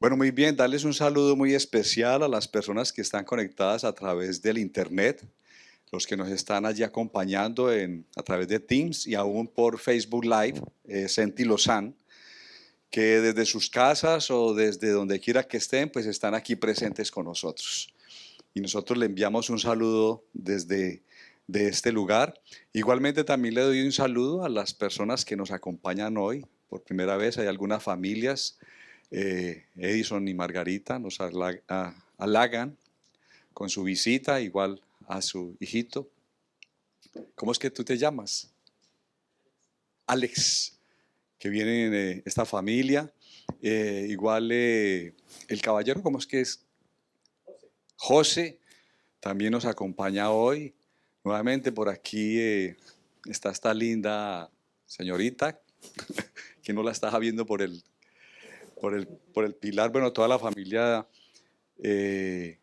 Bueno, muy bien, darles un saludo muy especial a las personas que están conectadas a través del Internet, los que nos están allí acompañando a través de Teams y aún por Facebook Live, Senti Lozán, que desde sus casas o desde donde quiera que estén, pues están aquí presentes con nosotros. Y nosotros le enviamos un saludo desde de este lugar. Igualmente también le doy un saludo a las personas que nos acompañan hoy. Por primera vez hay algunas familias, Edison y Margarita nos halagan con su visita, igual a su hijito. ¿Cómo es que tú te llamas? Alex, que viene esta familia. Igual el caballero, ¿cómo es que es? José, también nos acompaña hoy. Nuevamente por aquí está esta linda señorita, que no la estaba viendo por el pilar. Bueno, toda la familia, eh,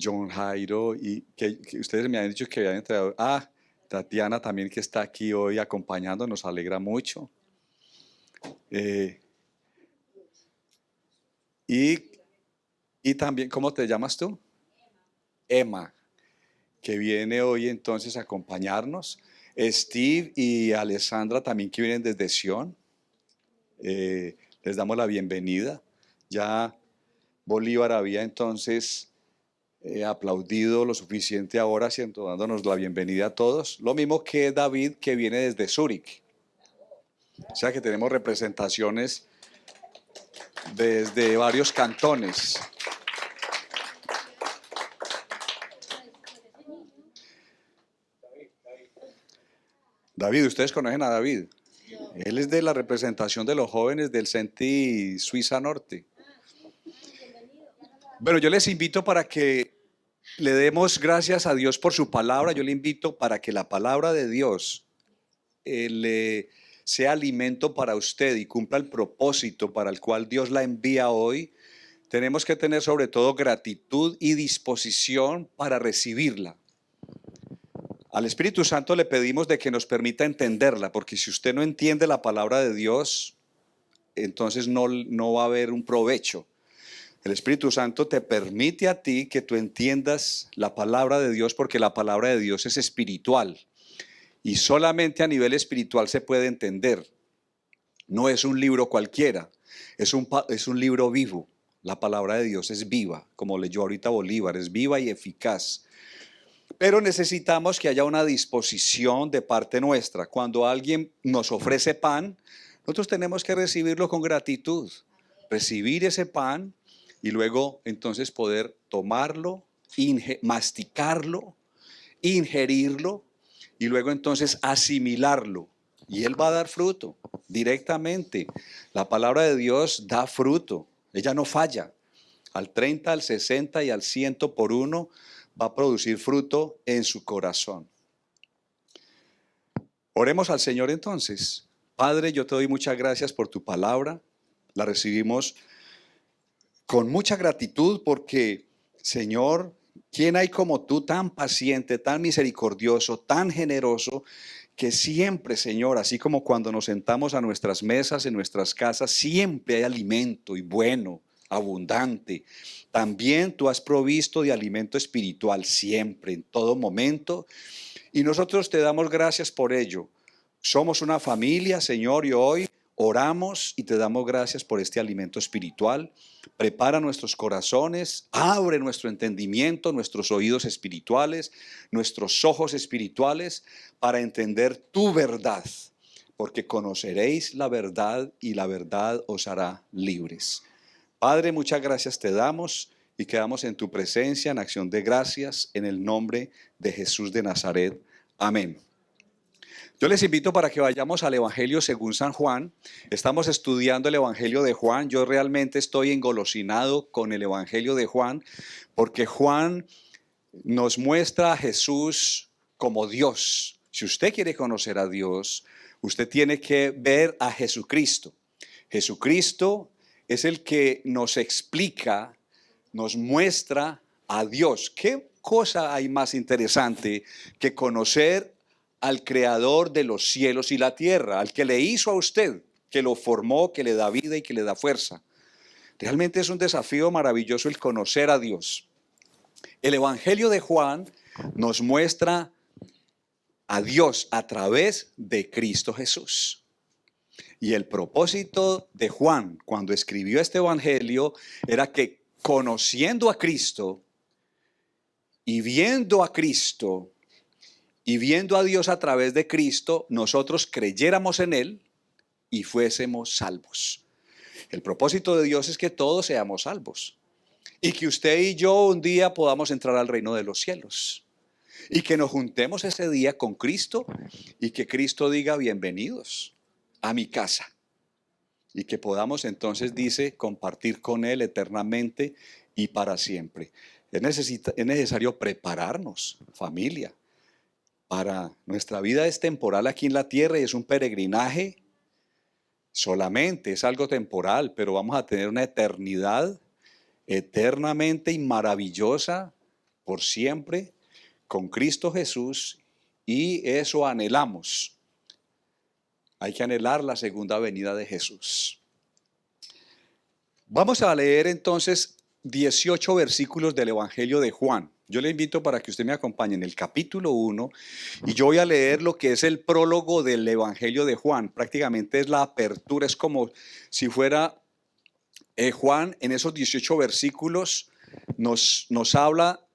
John Jairo, y que ustedes me han dicho que habían entregado. Ah, Tatiana también que está aquí hoy acompañando, nos alegra mucho. Eh, y, y también, ¿cómo te llamas tú? Emma, que viene hoy entonces a acompañarnos. Steve y Alessandra también que vienen desde Sion. Les damos la bienvenida. Ya Bolívar había entonces aplaudido lo suficiente ahora, siendo dándonos la bienvenida a todos. Lo mismo que David, que viene desde Zúrich. O sea que tenemos representaciones desde varios cantones. David, ¿ustedes conocen a David? Él es de la representación de los jóvenes del CENTI Suiza Norte. Bueno, yo les invito para que le demos gracias a Dios por su palabra. Yo le invito para que la palabra de Dios le sea alimento para usted y cumpla el propósito para el cual Dios la envía hoy. Tenemos que tener sobre todo gratitud y disposición para recibirla. Al Espíritu Santo le pedimos de que nos permita entenderla, porque si usted no entiende la palabra de Dios, entonces no va a haber un provecho. El Espíritu Santo te permite a ti que tú entiendas la palabra de Dios, porque la palabra de Dios es espiritual y solamente a nivel espiritual se puede entender. No es un libro cualquiera, es un libro vivo. La palabra de Dios es viva, como leyó ahorita Bolívar, es viva y eficaz. Pero necesitamos que haya una disposición de parte nuestra. Cuando alguien nos ofrece pan, nosotros tenemos que recibirlo con gratitud. Recibir ese pan y luego entonces poder tomarlo, masticarlo, ingerirlo y luego entonces asimilarlo. Y Él va a dar fruto directamente. La palabra de Dios da fruto. Ella no falla. Al 30, al 60 y al 100 por uno va a producir fruto en su corazón. Oremos al Señor entonces. Padre, yo te doy muchas gracias por tu palabra. La recibimos con mucha gratitud porque, Señor, ¿quién hay como tú tan paciente, tan misericordioso, tan generoso, que siempre, Señor, así como cuando nos sentamos a nuestras mesas en nuestras casas, siempre hay alimento y bueno, abundante? También tú has provisto de alimento espiritual siempre, en todo momento, y nosotros te damos gracias por ello. Somos una familia, Señor, y hoy oramos y te damos gracias por este alimento espiritual. Prepara nuestros corazones, abre nuestro entendimiento, nuestros oídos espirituales, nuestros ojos espirituales para entender tu verdad, porque conoceréis la verdad y la verdad os hará libres. Padre, muchas gracias te damos y quedamos en tu presencia en acción de gracias en el nombre de Jesús de Nazaret. Amén. Yo les invito para que vayamos al Evangelio según San Juan. Estamos estudiando el Evangelio de Juan. Yo realmente estoy engolosinado con el Evangelio de Juan porque Juan nos muestra a Jesús como Dios. Si usted quiere conocer a Dios, usted tiene que ver a Jesucristo. Jesucristo es el que nos explica, nos muestra a Dios. ¿Qué cosa hay más interesante que conocer al creador de los cielos y la tierra, al que le hizo a usted, que lo formó, que le da vida y que le da fuerza? Realmente es un desafío maravilloso el conocer a Dios. El Evangelio de Juan nos muestra a Dios a través de Cristo Jesús. Y el propósito de Juan cuando escribió este Evangelio era que conociendo a Cristo y viendo a Cristo y viendo a Dios a través de Cristo, nosotros creyéramos en Él y fuésemos salvos. El propósito de Dios es que todos seamos salvos y que usted y yo un día podamos entrar al reino de los cielos y que nos juntemos ese día con Cristo y que Cristo diga bienvenidos a mi casa y que podamos entonces, dice, compartir con Él eternamente y para siempre. Es necesario prepararnos, familia, para nuestra vida es temporal aquí en la tierra y es un peregrinaje solamente, es algo temporal, pero vamos a tener una eternidad eternamente y maravillosa por siempre con Cristo Jesús y eso anhelamos. Hay que anhelar la segunda venida de Jesús. Vamos a leer entonces 18 versículos del Evangelio de Juan. Yo le invito para que usted me acompañe en el capítulo 1 y yo voy a leer lo que es el prólogo del Evangelio de Juan. Prácticamente es la apertura, es como si fuera Juan en esos 18 versículos nos habla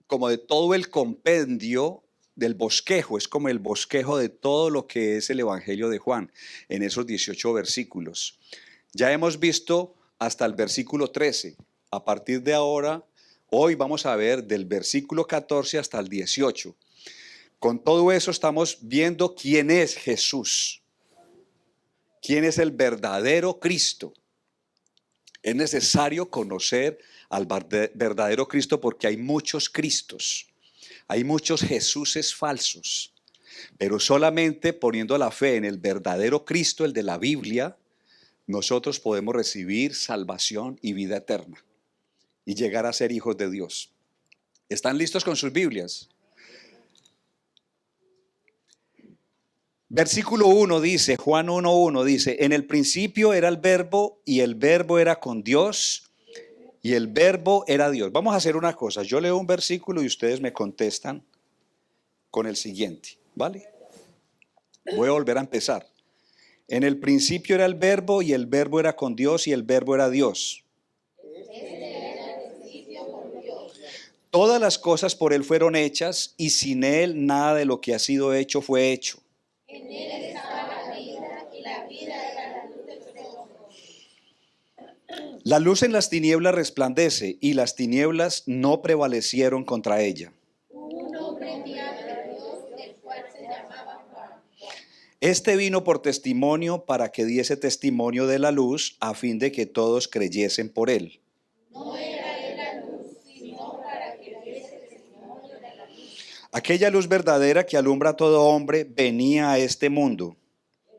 como de todo el compendio del bosquejo, es como el bosquejo de todo lo que es el Evangelio de Juan en esos 18 versículos. Ya hemos visto hasta el versículo 13. A partir de ahora, hoy vamos a ver del versículo 14 hasta el 18. Con todo eso estamos viendo quién es Jesús, quién es el verdadero Cristo. Es necesario conocer al verdadero Cristo porque hay muchos Cristos, hay muchos Jesuses falsos, pero solamente poniendo la fe en el verdadero Cristo, el de la Biblia, nosotros podemos recibir salvación y vida eterna y llegar a ser hijos de Dios. ¿Están listos con sus Biblias? Versículo 1 dice, Juan 1:1 dice, en el principio era el verbo y el verbo era con Dios y el verbo era Dios. Vamos a hacer una cosa, yo leo un versículo y ustedes me contestan con el siguiente, ¿vale? Voy a volver a empezar. En el principio era el verbo y el verbo era con Dios y el verbo era Dios. Todas las cosas por Él fueron hechas y sin Él nada de lo que ha sido hecho fue hecho. En Él estaba la vida y la vida era la luz de los hombres. La luz en las tinieblas resplandece y las tinieblas no prevalecieron contra ella. Un hombre enviado de Dios, el cual se llamaba Juan. Este vino por testimonio para que diese testimonio de la luz a fin de que todos creyesen por Él. No era Él la luz, sino para que diese testimonio de la luz. Aquella luz verdadera que alumbra a todo hombre venía a este mundo.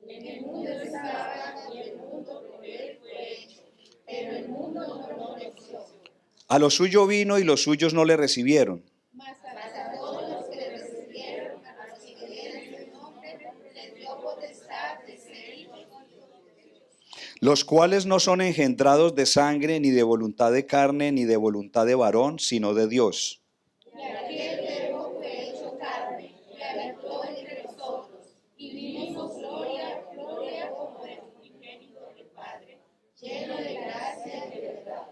En el mundo estaba y el mundo por Él fue hecho, pero el mundo no lo conoció. A lo suyo vino y los suyos no le recibieron. Mas a todos los que le recibieron, a los que creyeron en su nombre, les dio potestad de ser hijos de Dios. Los cuales no son engendrados de sangre, ni de voluntad de carne, ni de voluntad de varón, sino de Dios. Y aquel verbo fue hecho carne, y habitó entre nosotros, y vimos gloria, gloria como del unigénito del Padre, lleno de gracia y de verdad.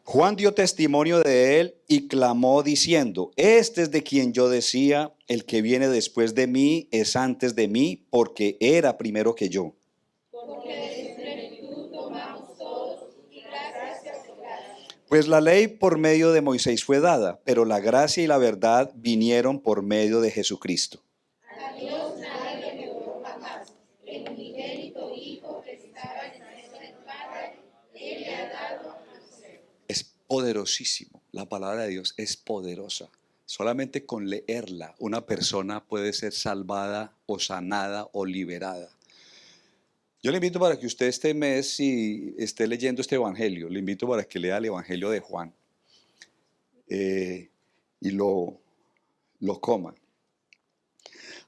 Juan dio testimonio de él y clamó diciendo, este es de quien yo decía, el que viene después de mí es antes de mí, porque era primero que yo. Porque de su plenitud tomamos todos, y gracia por gracia. Pues la ley por medio de Moisés fue dada, pero la gracia y la verdad vinieron por medio de Jesucristo. A Dios nadie le dio jamás, el unigénito Hijo que estaba en el Padre, Él le ha dado a conocer. Es poderosísimo, la palabra de Dios es poderosa. Solamente con leerla una persona puede ser salvada o sanada o liberada. Yo le invito para que usted este mes, si esté leyendo este evangelio, le invito para que lea el evangelio de Juan y lo coma.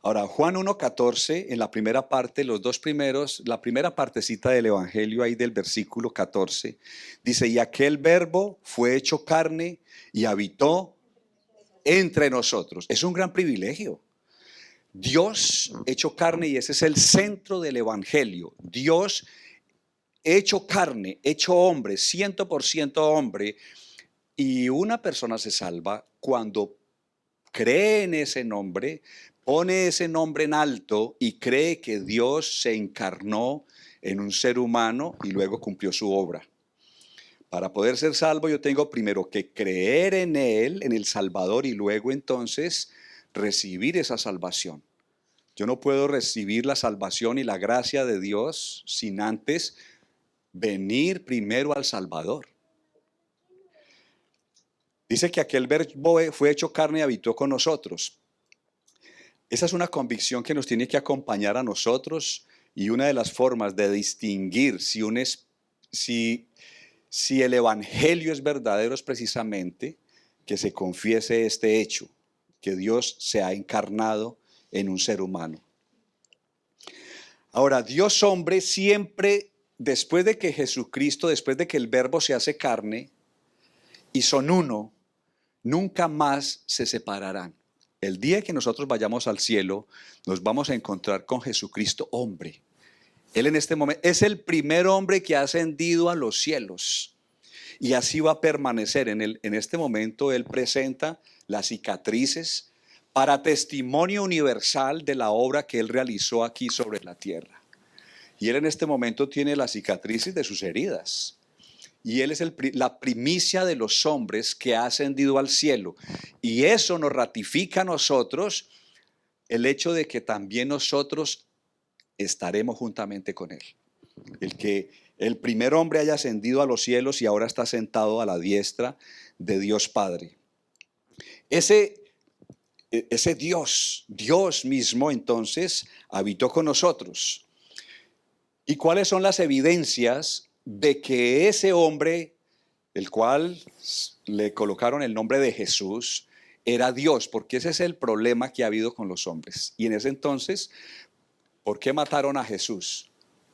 Ahora, Juan 1:14, en la primera parte, los dos primeros, la primera partecita del Evangelio ahí del versículo 14, dice, y aquel verbo fue hecho carne y habitó entre nosotros. Es un gran privilegio. Dios hecho carne, y ese es el centro del Evangelio. Dios hecho carne, hecho hombre, 100% hombre, y una persona se salva cuando cree en ese nombre, pone ese nombre en alto y cree que Dios se encarnó en un ser humano y luego cumplió su obra. Para poder ser salvo yo tengo primero que creer en Él, en el Salvador, y luego entonces recibir esa salvación. Yo no puedo recibir la salvación y la gracia de Dios sin antes venir primero al Salvador. Dice que aquel verbo fue hecho carne y habitó con nosotros. Esa es una convicción que nos tiene que acompañar a nosotros, y una de las formas de distinguir si el Evangelio es verdadero es precisamente que se confiese este hecho, que Dios se ha encarnado en un ser humano. Ahora, Dios hombre siempre, después de que Jesucristo, después de que el Verbo se hace carne y son uno, nunca más se separarán. El día que nosotros vayamos al cielo, nos vamos a encontrar con Jesucristo hombre. Él en este momento es el primer hombre que ha ascendido a los cielos. Y así va a permanecer. En este momento Él presenta las cicatrices para testimonio universal de la obra que Él realizó aquí sobre la tierra. Y Él en este momento tiene las cicatrices de sus heridas. Y Él es la primicia de los hombres que ha ascendido al cielo. Y eso nos ratifica a nosotros el hecho de que también nosotros estaremos juntamente con Él. El que el primer hombre haya ascendido a los cielos y ahora está sentado a la diestra de Dios Padre. Ese Dios mismo entonces habitó con nosotros. ¿Y cuáles son las evidencias de que ese hombre, el cual le colocaron el nombre de Jesús, era Dios? Porque ese es el problema que ha habido con los hombres. Y en ese entonces, ¿por qué mataron a Jesús?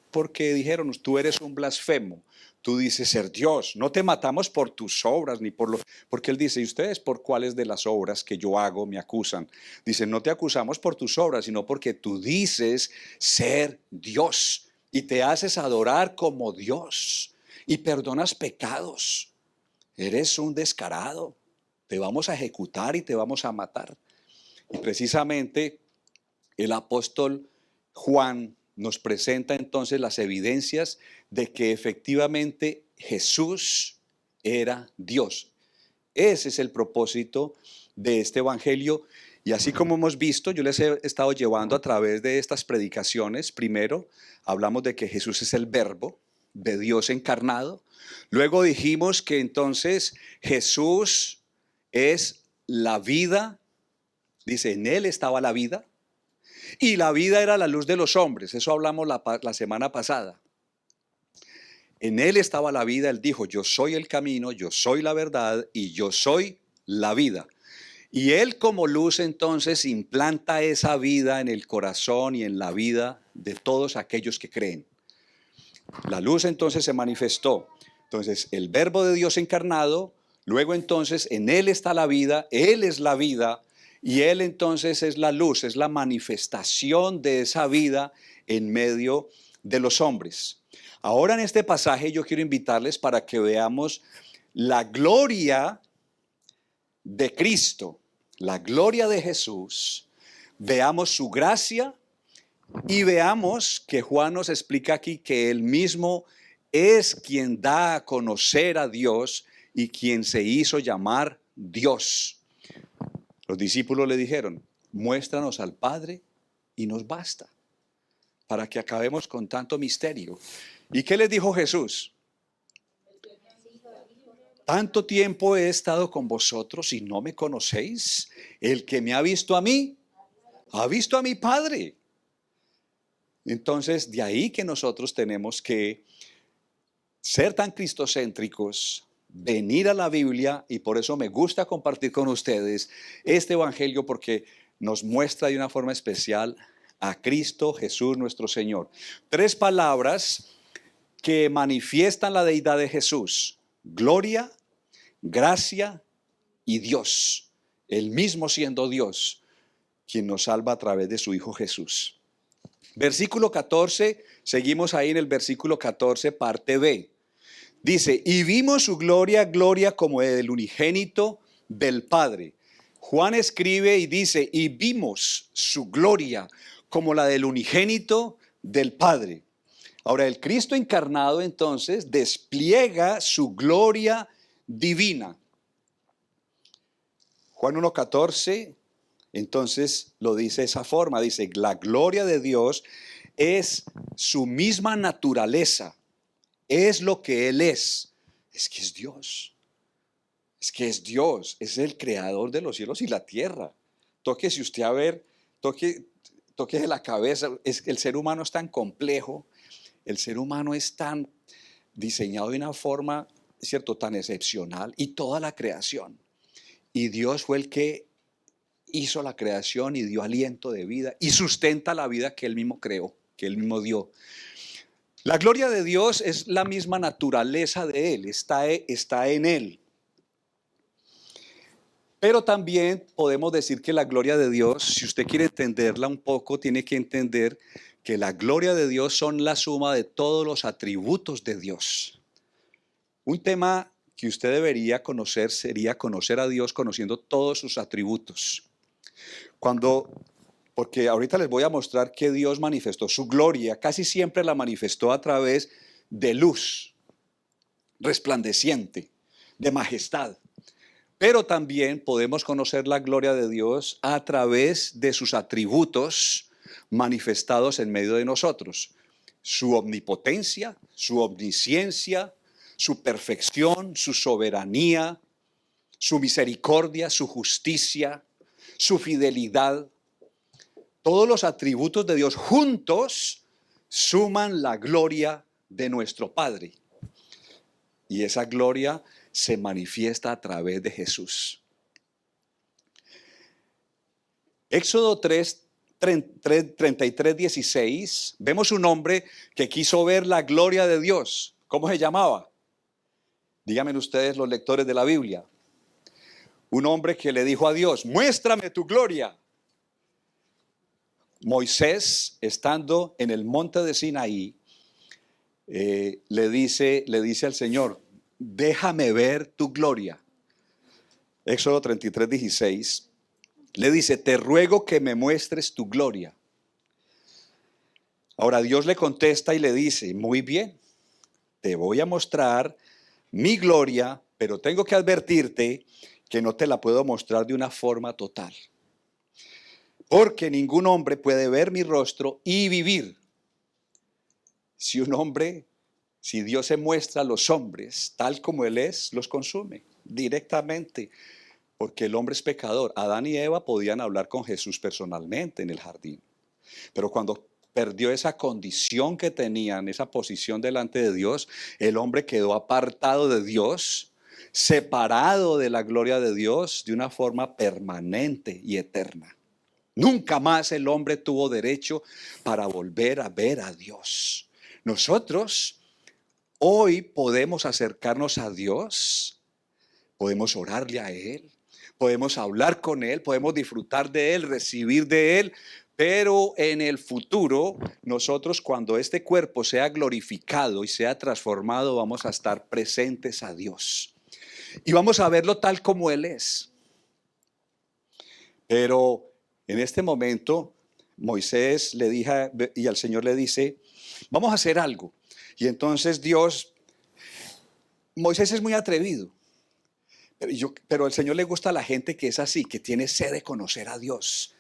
Porque dijeron, tú eres un blasfemo, tú dices ser Dios, no te matamos por tus obras, ni por lo... Porque Él dice, ¿y ustedes por cuáles de las obras que yo hago me acusan? Dice, no te acusamos por tus obras, sino porque tú dices ser Dios y te haces adorar como Dios y perdonas pecados. Eres un descarado, te vamos a ejecutar y te vamos a matar. Y precisamente el apóstol Juan nos presenta entonces las evidencias de que efectivamente Jesús era Dios. Ese es el propósito de este evangelio. Y así como hemos visto, yo les he estado llevando a través de estas predicaciones. Primero, hablamos de que Jesús es el Verbo de Dios encarnado. Luego dijimos que entonces Jesús es la vida. Dice, en Él estaba la vida. Y la vida era la luz de los hombres. Eso hablamos la semana pasada. En Él estaba la vida. Él dijo, yo soy el camino, yo soy la verdad y yo soy la vida. Y Él como luz entonces implanta esa vida en el corazón y en la vida de todos aquellos que creen. La luz entonces se manifestó. Entonces el Verbo de Dios encarnado, luego entonces en Él está la vida, Él es la vida. Y Él entonces es la luz, es la manifestación de esa vida en medio de los hombres. Ahora en este pasaje yo quiero invitarles para que veamos la gloria de Cristo, la gloria de Jesús, veamos su gracia y veamos que Juan nos explica aquí que Él mismo es quien da a conocer a Dios y quien se hizo llamar Dios. Los discípulos le dijeron, muéstranos al Padre y nos basta, para que acabemos con tanto misterio. ¿Y qué les dijo Jesús? Tanto tiempo he estado con vosotros y no me conocéis. El que me ha visto a mí, ha visto a mi Padre. Entonces, de ahí que nosotros tenemos que ser tan cristocéntricos, venir a la Biblia, y por eso me gusta compartir con ustedes este evangelio, porque nos muestra de una forma especial a Cristo Jesús nuestro Señor. 3 palabras que manifiestan la deidad de Jesús: gloria, gracia y Dios. El mismo siendo Dios, quien nos salva a través de su Hijo Jesús. Versículo 14, seguimos ahí en el versículo 14, parte B. Dice, y vimos su gloria, gloria como del unigénito del Padre. Juan escribe y dice, y vimos su gloria como la del unigénito del Padre. Ahora, el Cristo encarnado entonces despliega su gloria divina. Juan 1:14, entonces lo dice de esa forma, dice, la gloria de Dios es su misma naturaleza, es lo que Él es que es Dios, es Dios, es el creador de los cielos y la tierra. Tóquese usted a ver, toque la cabeza, el ser humano es tan complejo, el ser humano es tan diseñado de una forma, ¿cierto?, tan excepcional, y toda la creación. Y Dios fue el que hizo la creación y dio aliento de vida y sustenta la vida que Él mismo creó, que Él mismo dio. La gloria de Dios es la misma naturaleza de Él, está en Él. Pero también podemos decir que la gloria de Dios, si usted quiere entenderla un poco, tiene que entender que la gloria de Dios son la suma de todos los atributos de Dios. Un tema que usted debería conocer sería conocer a Dios conociendo todos sus atributos. Porque ahorita les voy a mostrar que Dios manifestó su gloria, casi siempre la manifestó a través de luz resplandeciente, de majestad. Pero también podemos conocer la gloria de Dios a través de sus atributos manifestados en medio de nosotros. Su omnipotencia, su omnisciencia, su perfección, su soberanía, su misericordia, su justicia, su fidelidad. Todos los atributos de Dios juntos suman la gloria de nuestro Padre. Y esa gloria se manifiesta a través de Jesús. Éxodo 33, 16, vemos un hombre que quiso ver la gloria de Dios. ¿Cómo se llamaba? Díganme ustedes, los lectores de la Biblia. Un hombre que le dijo a Dios, muéstrame tu gloria. Moisés, estando en el monte de Sinaí, le dice al Señor, déjame ver tu gloria. Éxodo 33, 16, le dice, te ruego que me muestres tu gloria. Ahora Dios le contesta y le dice, muy bien, te voy a mostrar mi gloria, pero tengo que advertirte que no te la puedo mostrar de una forma total. Porque ningún hombre puede ver mi rostro y vivir. Si Dios se muestra a los hombres tal como Él es, los consume directamente. Porque el hombre es pecador. Adán y Eva podían hablar con Jesús personalmente en el jardín. Pero cuando perdió esa condición que tenían, esa posición delante de Dios, el hombre quedó apartado de Dios, separado de la gloria de Dios de una forma permanente y eterna. Nunca más el hombre tuvo derecho para volver a ver a Dios. Nosotros hoy podemos acercarnos a Dios, podemos orarle a Él, podemos hablar con Él, podemos disfrutar de Él, recibir de Él, pero en el futuro, nosotros cuando este cuerpo sea glorificado y sea transformado, vamos a estar presentes a Dios. Y vamos a verlo tal como Él es. Pero en este momento, Moisés le dijo, y al Señor le dice, vamos a hacer algo. Y entonces Moisés es muy atrevido. Pero al Señor le gusta a la gente que es así, que tiene sed de conocer a Dios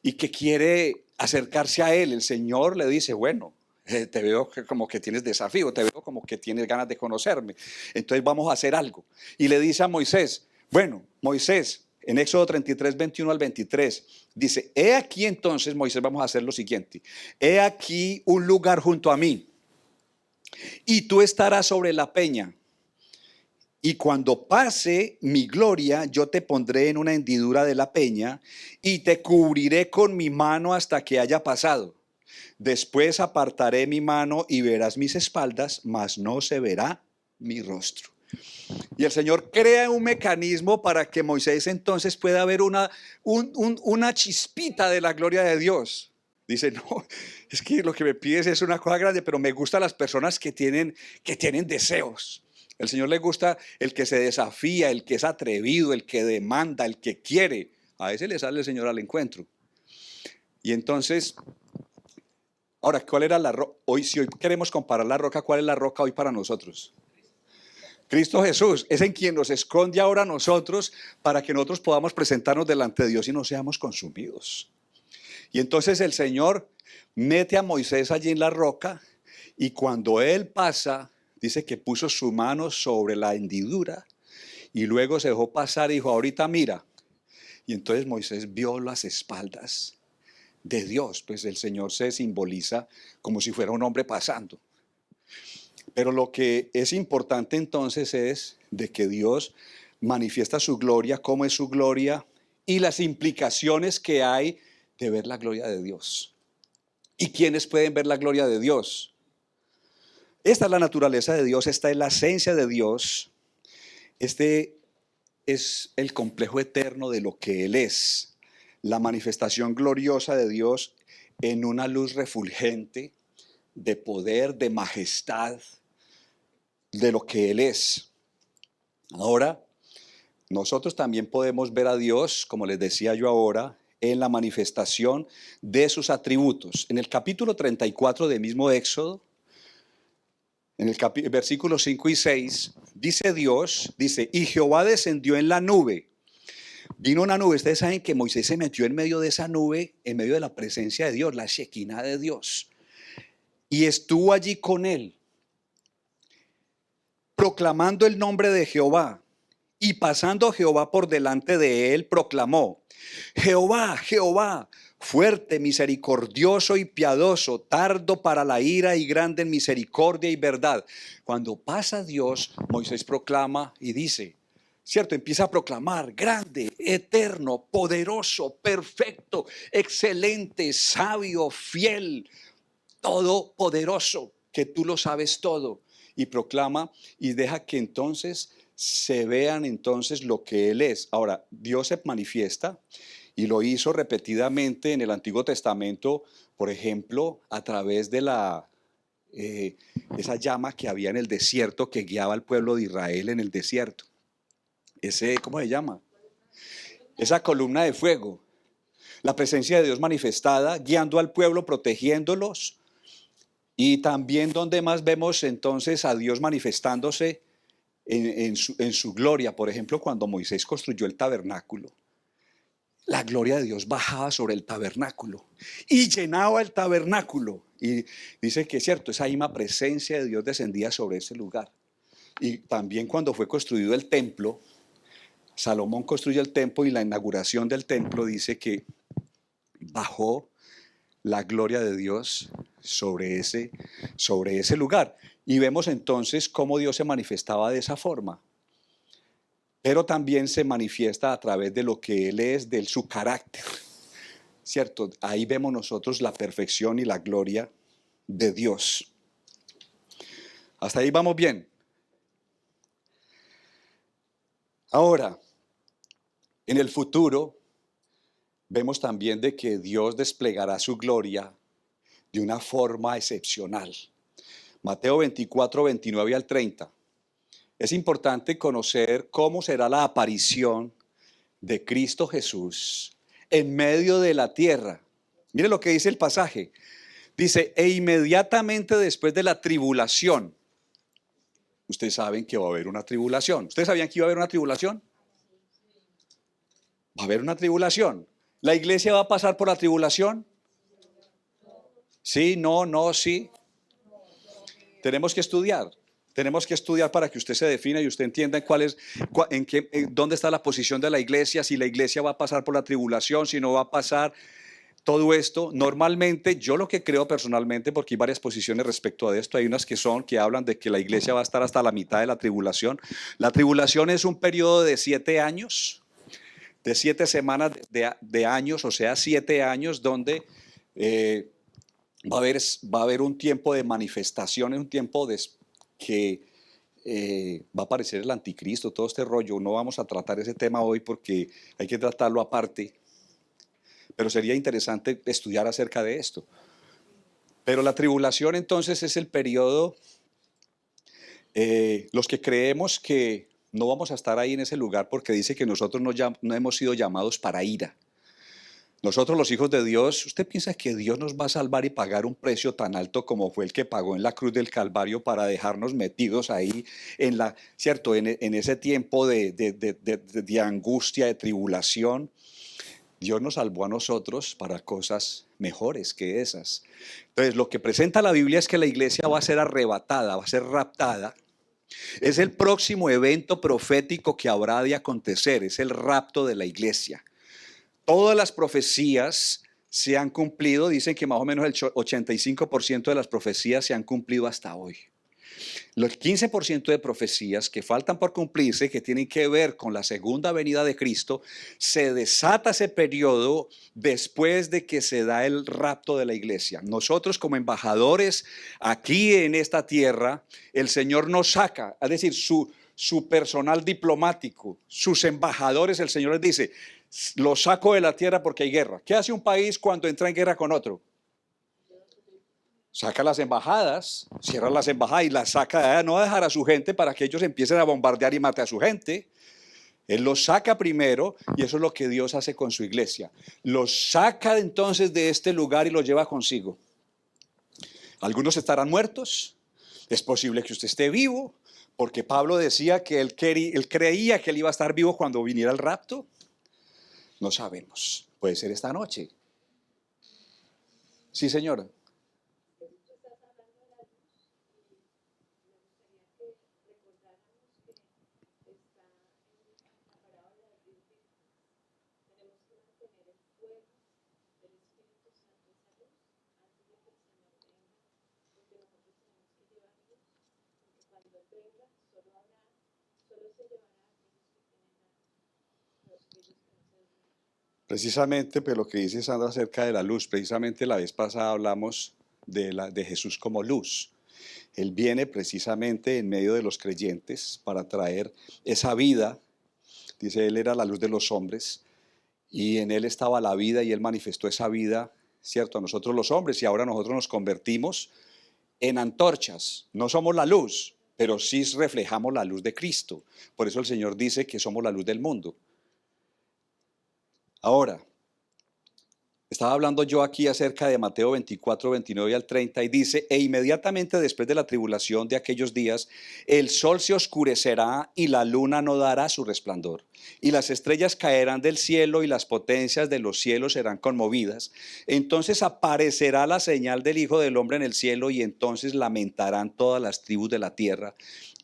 y que quiere acercarse a Él. El Señor le dice, bueno, te veo como que tienes desafío, te veo como que tienes ganas de conocerme. Entonces vamos a hacer algo. Y le dice a Moisés, bueno, Moisés, en Éxodo 33, 21 al 23, dice, he aquí entonces, Moisés, vamos a hacer lo siguiente. He aquí un lugar junto a mí y tú estarás sobre la peña. Y cuando pase mi gloria, yo te pondré en una hendidura de la peña y te cubriré con mi mano hasta que haya pasado. Después apartaré mi mano y verás mis espaldas, mas no se verá mi rostro. Y el Señor crea un mecanismo para que Moisés entonces pueda ver una chispita de la gloria de Dios. Dice, no, es que lo que me pides es una cosa grande, pero me gustan las personas que tienen deseos. El Señor le gusta el que se desafía, el que es atrevido, el que demanda, el que quiere. A ese le sale el Señor al encuentro. Y entonces, ahora, ¿cuál era la roca? Si hoy queremos comparar la roca, ¿cuál es la roca hoy para nosotros? Cristo Jesús es en quien nos esconde ahora a nosotros para que nosotros podamos presentarnos delante de Dios y no seamos consumidos. Y entonces el Señor mete a Moisés allí en la roca y cuando él pasa, dice que puso su mano sobre la hendidura y luego se dejó pasar y dijo, ahorita mira. Y entonces Moisés vio las espaldas de Dios, pues el Señor se simboliza como si fuera un hombre pasando. Pero lo que es importante entonces es de que Dios manifiesta su gloria, cómo es su gloria y las implicaciones que hay de ver la gloria de Dios. ¿Y quiénes pueden ver la gloria de Dios? Esta es la naturaleza de Dios, esta es la esencia de Dios, este es el complejo eterno de lo que Él es, la manifestación gloriosa de Dios en una luz refulgente de poder, de majestad, de lo que Él es. Ahora, nosotros también podemos ver a Dios, como les decía yo ahora, en la manifestación de sus atributos. En el capítulo 34 del mismo Éxodo, en el versículo 5 y 6, dice Dios, dice, y Jehová descendió en la nube. Vino una nube, ustedes saben que Moisés se metió en medio de esa nube, en medio de la presencia de Dios, la Shekinah de Dios, y estuvo allí con él, proclamando el nombre de Jehová. Y pasando Jehová por delante de él, proclamó, Jehová, Jehová, fuerte, misericordioso y piadoso, tardo para la ira y grande en misericordia y verdad. Cuando pasa Dios, Moisés proclama y dice, ¿cierto? Empieza a proclamar, grande, eterno, poderoso, perfecto, excelente, sabio, fiel, todopoderoso, que tú lo sabes todo. Y proclama y deja que entonces se vean entonces lo que Él es. Ahora, Dios se manifiesta y lo hizo repetidamente en el Antiguo Testamento, por ejemplo, a través de esa llama que había en el desierto que guiaba al pueblo de Israel en el desierto. ¿Cómo se llama? Esa columna de fuego. La presencia de Dios manifestada, guiando al pueblo, protegiéndolos. Y también donde más vemos entonces a Dios manifestándose en su gloria. Por ejemplo, cuando Moisés construyó el tabernáculo, la gloria de Dios bajaba sobre el tabernáculo y llenaba el tabernáculo. Y dice que es cierto, esa misma presencia de Dios descendía sobre ese lugar. Y también cuando fue construido el templo, Salomón construyó el templo y la inauguración del templo dice que bajó la gloria de Dios sobre ese lugar. Y vemos entonces cómo Dios se manifestaba de esa forma. Pero también se manifiesta a través de lo que Él es, de su carácter. ¿Cierto? Ahí vemos nosotros la perfección y la gloria de Dios. Hasta ahí vamos bien. Ahora, en el futuro, vemos también de que Dios desplegará su gloria de una forma excepcional. Mateo 24, 29 al 30. Es importante conocer cómo será la aparición de Cristo Jesús en medio de la tierra. Mire lo que dice el pasaje. Dice, e inmediatamente después de la tribulación. Ustedes saben que va a haber una tribulación. ¿Ustedes sabían que iba a haber una tribulación? Va a haber una tribulación. ¿La iglesia va a pasar por la tribulación? Sí, no, sí. Tenemos que estudiar. Tenemos que estudiar para que usted se defina y usted entienda dónde está la posición de la iglesia, si la iglesia va a pasar por la tribulación, si no va a pasar. todo esto, normalmente, yo lo que creo personalmente, porque hay varias posiciones respecto a esto, hay unas que hablan de que la iglesia va a estar hasta la mitad de la tribulación. La tribulación es un periodo de 7 años, de 7 semanas de años, o sea, 7 años donde eh, va a haber un tiempo de manifestaciones, un tiempo que va a aparecer el anticristo, todo este rollo. No vamos a tratar ese tema hoy porque hay que tratarlo aparte, pero sería interesante estudiar acerca de esto. Pero la tribulación entonces es el periodo, los que creemos que no vamos a estar ahí en ese lugar porque dice que nosotros no hemos sido llamados para ira. Nosotros los hijos de Dios, ¿usted piensa que Dios nos va a salvar y pagar un precio tan alto como fue el que pagó en la cruz del Calvario para dejarnos metidos ahí ¿cierto? En ese tiempo de angustia, de tribulación? Dios nos salvó a nosotros para cosas mejores que esas. Entonces, lo que presenta la Biblia es que la iglesia va a ser arrebatada, va a ser raptada. Es el próximo evento profético que habrá de acontecer, es el rapto de la iglesia. Todas las profecías se han cumplido, dicen que más o menos el 85% de las profecías se han cumplido hasta hoy. Los 15% de profecías que faltan por cumplirse, que tienen que ver con la segunda venida de Cristo, se desata ese periodo después de que se da el rapto de la iglesia. Nosotros como embajadores aquí en esta tierra, el Señor nos saca, es decir, su personal diplomático, sus embajadores, el Señor les dice, los saco de la tierra porque hay guerra. ¿Qué hace un país cuando entra en guerra con otro? Saca las embajadas, cierra las embajadas y las saca de allá. No va a dejar a su gente para que ellos empiecen a bombardear y mate a su gente. Él los saca primero y eso es lo que Dios hace con su iglesia. Los saca entonces de este lugar y los lleva consigo. Algunos estarán muertos. Es posible que usted esté vivo, porque Pablo decía que él creía que él iba a estar vivo cuando viniera el rapto. No sabemos. Puede ser esta noche. Sí, señora. Precisamente, pero lo que dice Sandra acerca de la luz, precisamente la vez pasada hablamos de Jesús como luz. Él viene precisamente en medio de los creyentes para traer esa vida. Dice, Él era la luz de los hombres y en Él estaba la vida y Él manifestó esa vida, ¿cierto? A nosotros los hombres y ahora nosotros nos convertimos en antorchas. No somos la luz, pero sí reflejamos la luz de Cristo. Por eso el Señor dice que somos la luz del mundo. Ahora, estaba hablando yo aquí acerca de Mateo 24, 29 al 30 y dice, e inmediatamente después de la tribulación de aquellos días, el sol se oscurecerá y la luna no dará su resplandor. Y las estrellas caerán del cielo y las potencias de los cielos serán conmovidas. Entonces aparecerá la señal del Hijo del Hombre en el cielo y entonces lamentarán todas las tribus de la tierra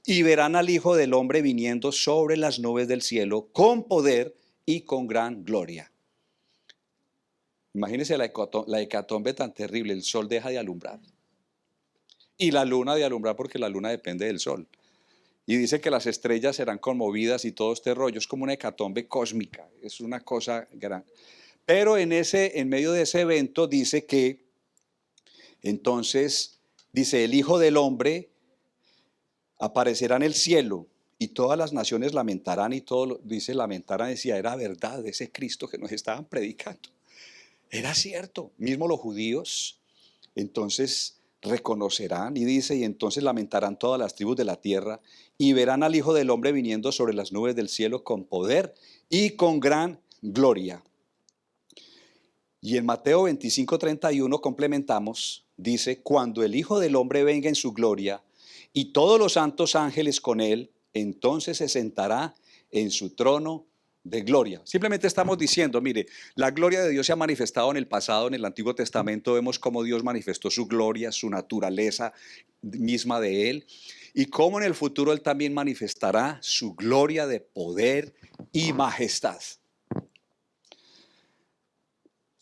y verán al Hijo del Hombre viniendo sobre las nubes del cielo con poder y con gran gloria. Imagínense la hecatombe tan terrible, el sol deja de alumbrar y la luna de alumbrar porque la luna depende del sol. Y dice que las estrellas serán conmovidas y todo este rollo, es como una hecatombe cósmica, es una cosa grande. Pero en medio de ese evento dice que, entonces, dice, el Hijo del Hombre aparecerá en el cielo y todas las naciones lamentarán y todo, dice lamentarán, decía, era verdad ese Cristo que nos estaban predicando. Era cierto, mismo los judíos, entonces reconocerán y dice, y entonces lamentarán todas las tribus de la tierra y verán al Hijo del Hombre viniendo sobre las nubes del cielo con poder y con gran gloria. Y en Mateo 25, 31 complementamos, dice, cuando el Hijo del Hombre venga en su gloria y todos los santos ángeles con él, entonces se sentará en su trono de gloria. Simplemente estamos diciendo, mire, la gloria de Dios se ha manifestado en el pasado, en el Antiguo Testamento vemos cómo Dios manifestó su gloria, su naturaleza misma de Él, y cómo en el futuro Él también manifestará su gloria de poder y majestad.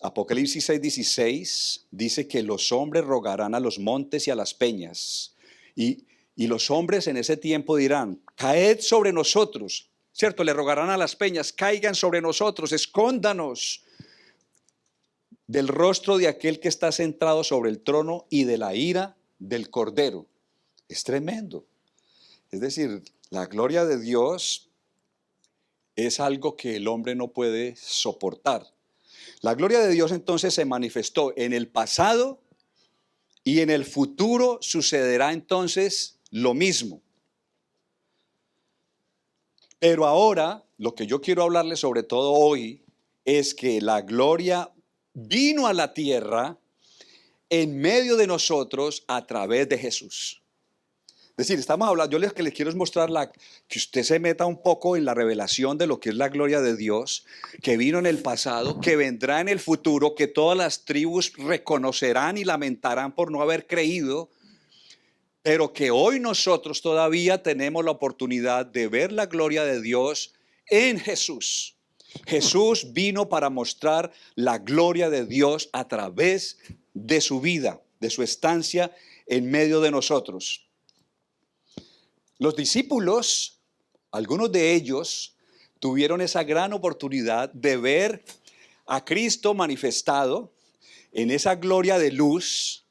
Apocalipsis 6:16 dice que los hombres rogarán a los montes y a las peñas. Y los hombres en ese tiempo dirán, caed sobre nosotros, ¿cierto? Le rogarán a las peñas, caigan sobre nosotros, escóndanos del rostro de aquel que está sentado sobre el trono y de la ira del Cordero. Es tremendo. Es decir, la gloria de Dios es algo que el hombre no puede soportar. La gloria de Dios entonces se manifestó en el pasado y en el futuro sucederá entonces lo mismo. Pero ahora, lo que yo quiero hablarles sobre todo hoy es que la gloria vino a la tierra en medio de nosotros a través de Jesús. Es decir, estamos hablando, yo que les quiero es mostrar que usted se meta un poco en la revelación de lo que es la gloria de Dios, que vino en el pasado, que vendrá en el futuro, que todas las tribus reconocerán y lamentarán por no haber creído, pero que hoy nosotros todavía tenemos la oportunidad de ver la gloria de Dios en Jesús. Jesús vino para mostrar la gloria de Dios a través de su vida, de su estancia en medio de nosotros. Los discípulos, algunos de ellos, tuvieron esa gran oportunidad de ver a Cristo manifestado en esa gloria de luz,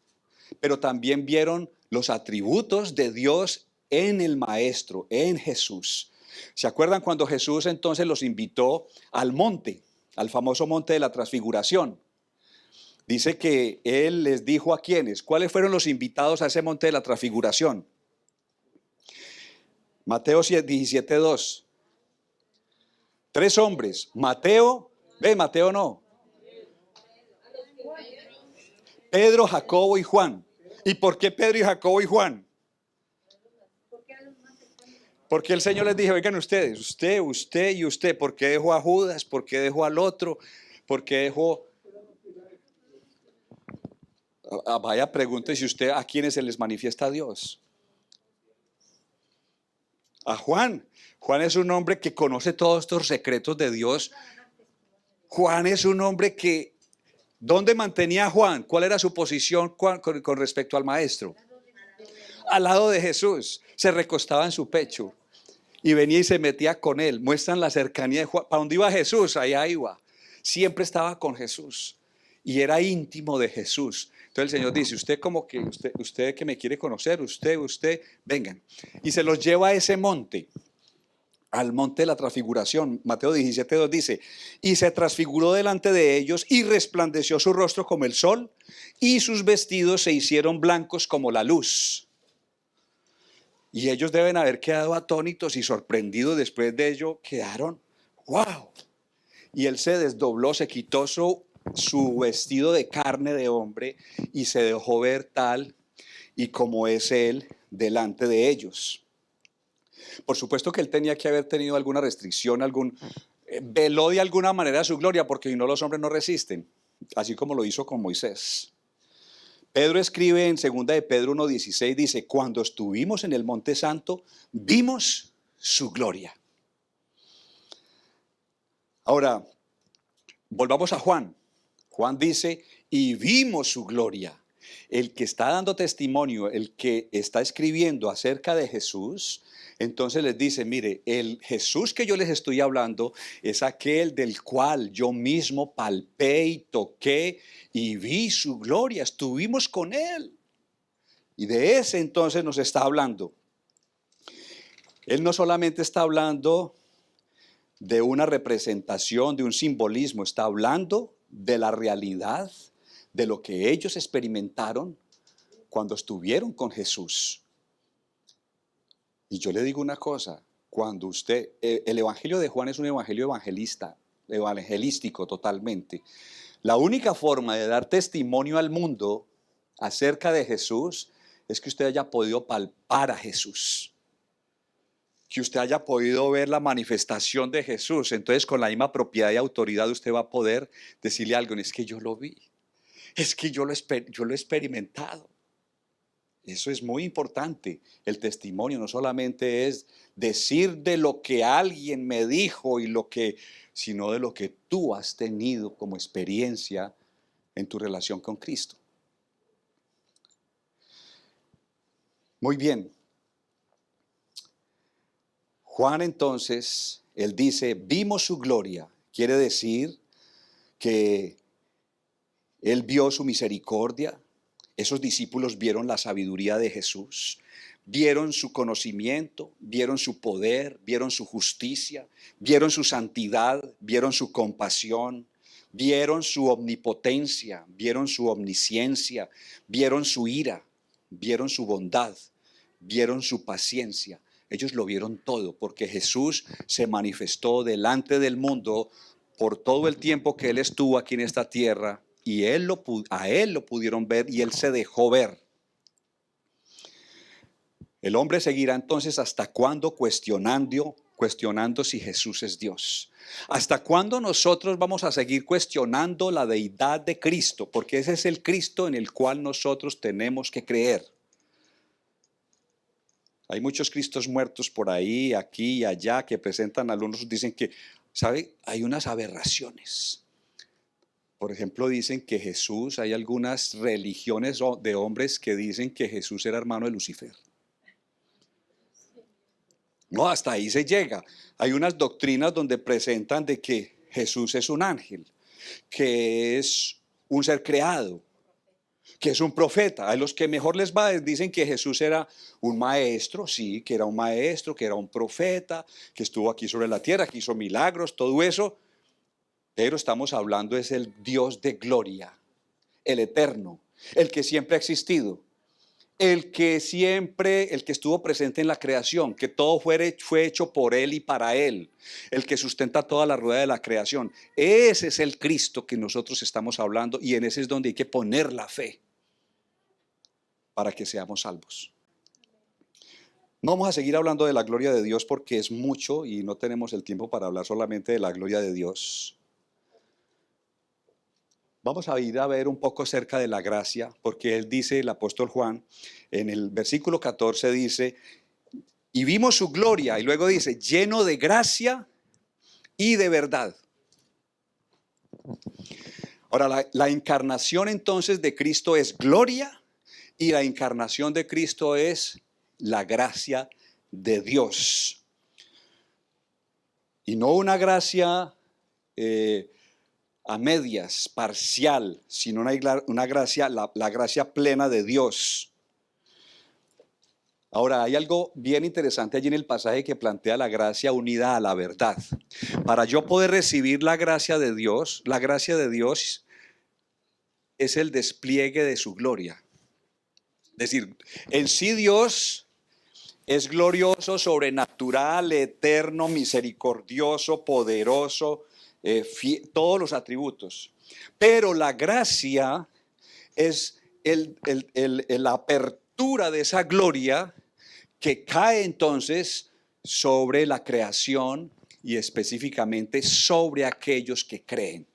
pero también vieron los atributos de Dios en el Maestro, en Jesús. ¿Se acuerdan cuando Jesús entonces los invitó al monte, al famoso monte de la Transfiguración? Dice que Él les dijo a quiénes, ¿cuáles fueron los invitados a ese monte de la Transfiguración? Mateo 17:2. 3 hombres. Mateo no. Pedro, Jacobo y Juan. ¿Y por qué Pedro y Jacobo y Juan? Porque el Señor les dijo, oigan ustedes, usted y usted, ¿por qué dejó a Judas? ¿Por qué dejó al otro? ¿Por qué dejó? Vaya, pregúntese usted a quiénes se les manifiesta a Dios. A Juan. Juan es un hombre que conoce todos estos secretos de Dios. Juan es un hombre que, ¿dónde mantenía a Juan? ¿Cuál era su posición con respecto al maestro? Al lado de Jesús. Se recostaba en su pecho y venía y se metía con él. Muestran la cercanía de Juan. ¿Para dónde iba Jesús? Allá iba. Siempre estaba con Jesús y era íntimo de Jesús. Entonces el Señor dice, usted como que, usted que me quiere conocer, usted, vengan. Y se los lleva a ese monte, al monte de la transfiguración. Mateo 17:2 dice, y se transfiguró delante de ellos y resplandeció su rostro como el sol y sus vestidos se hicieron blancos como la luz. Y ellos deben haber quedado atónitos y sorprendidos. Después de ello quedaron, wow. Y él se desdobló, se quitó su vestido de carne de hombre y se dejó ver tal y como es él delante de ellos. Por supuesto que él tenía que haber tenido alguna restricción, veló de alguna manera su gloria, porque si no los hombres no resisten, así como lo hizo con Moisés. Pedro escribe en 2 de Pedro 1:16, dice, cuando estuvimos en el Monte Santo, vimos su gloria. Ahora, volvamos a Juan. Juan dice, y vimos su gloria. El que está dando testimonio, el que está escribiendo acerca de Jesús, entonces les dice, mire, el Jesús que yo les estoy hablando es aquel del cual yo mismo palpé y toqué y vi su gloria, estuvimos con él. Y de ese entonces nos está hablando. Él no solamente está hablando de una representación, de un simbolismo, está hablando de la realidad, de lo que ellos experimentaron cuando estuvieron con Jesús. Y yo le digo una cosa, cuando el evangelio de Juan es un evangelio evangelístico totalmente. La única forma de dar testimonio al mundo acerca de Jesús es que usted haya podido palpar a Jesús, que usted haya podido ver la manifestación de Jesús. Entonces con la misma propiedad y autoridad usted va a poder decirle a alguien, es que yo lo vi, es que yo lo he experimentado. Eso es muy importante. El testimonio no solamente es decir de lo que alguien me dijo sino de lo que tú has tenido como experiencia en tu relación con Cristo. Muy bien. Juan entonces, él dice, vimos su gloria. Quiere decir que él vio su misericordia. Esos discípulos vieron la sabiduría de Jesús, vieron su conocimiento, vieron su poder, vieron su justicia, vieron su santidad, vieron su compasión, vieron su omnipotencia, vieron su omnisciencia, vieron su ira, vieron su bondad, vieron su paciencia. Ellos lo vieron todo porque Jesús se manifestó delante del mundo por todo el tiempo que Él estuvo aquí en esta tierra. Y a él lo pudieron ver y él se dejó ver. El hombre seguirá entonces hasta cuándo cuestionando si Jesús es Dios. ¿Hasta cuándo nosotros vamos a seguir cuestionando la deidad de Cristo? Porque ese es el Cristo en el cual nosotros tenemos que creer. Hay muchos Cristos muertos por ahí, aquí y allá, que presentan algunos, dicen que, ¿sabe? Hay unas aberraciones. Por ejemplo, dicen que Jesús, hay algunas religiones de hombres que dicen que Jesús era hermano de Lucifer. No, hasta ahí se llega. Hay unas doctrinas donde presentan de que Jesús es un ángel, que es un ser creado, que es un profeta. A los que mejor les va dicen que Jesús era un maestro, sí, que era un maestro, que era un profeta, que estuvo aquí sobre la tierra, que hizo milagros, todo eso. Pero estamos hablando es el Dios de gloria, el eterno, el que siempre ha existido, el que estuvo presente en la creación, que todo fue hecho por Él y para Él, el que sustenta toda la rueda de la creación. Ese es el Cristo que nosotros estamos hablando y en ese es donde hay que poner la fe para que seamos salvos. No vamos a seguir hablando de la gloria de Dios porque es mucho y no tenemos el tiempo para hablar solamente de la gloria de Dios. Vamos a ir a ver un poco acerca de la gracia, porque él dice, el apóstol Juan, en el versículo 14 dice, y vimos su gloria, y luego dice, lleno de gracia y de verdad. Ahora, la encarnación entonces de Cristo es gloria, y la encarnación de Cristo es la gracia de Dios. Y no una gracia a medias, parcial, sino una gracia, la gracia plena de Dios. Ahora, hay algo bien interesante allí en el pasaje que plantea la gracia unida a la verdad. Para yo poder recibir la gracia de Dios es el despliegue de su gloria. Es decir, en sí Dios es glorioso, sobrenatural, eterno, misericordioso, poderoso, todos los atributos. Pero la gracia es la apertura de esa gloria que cae entonces sobre la creación y específicamente sobre aquellos que creen.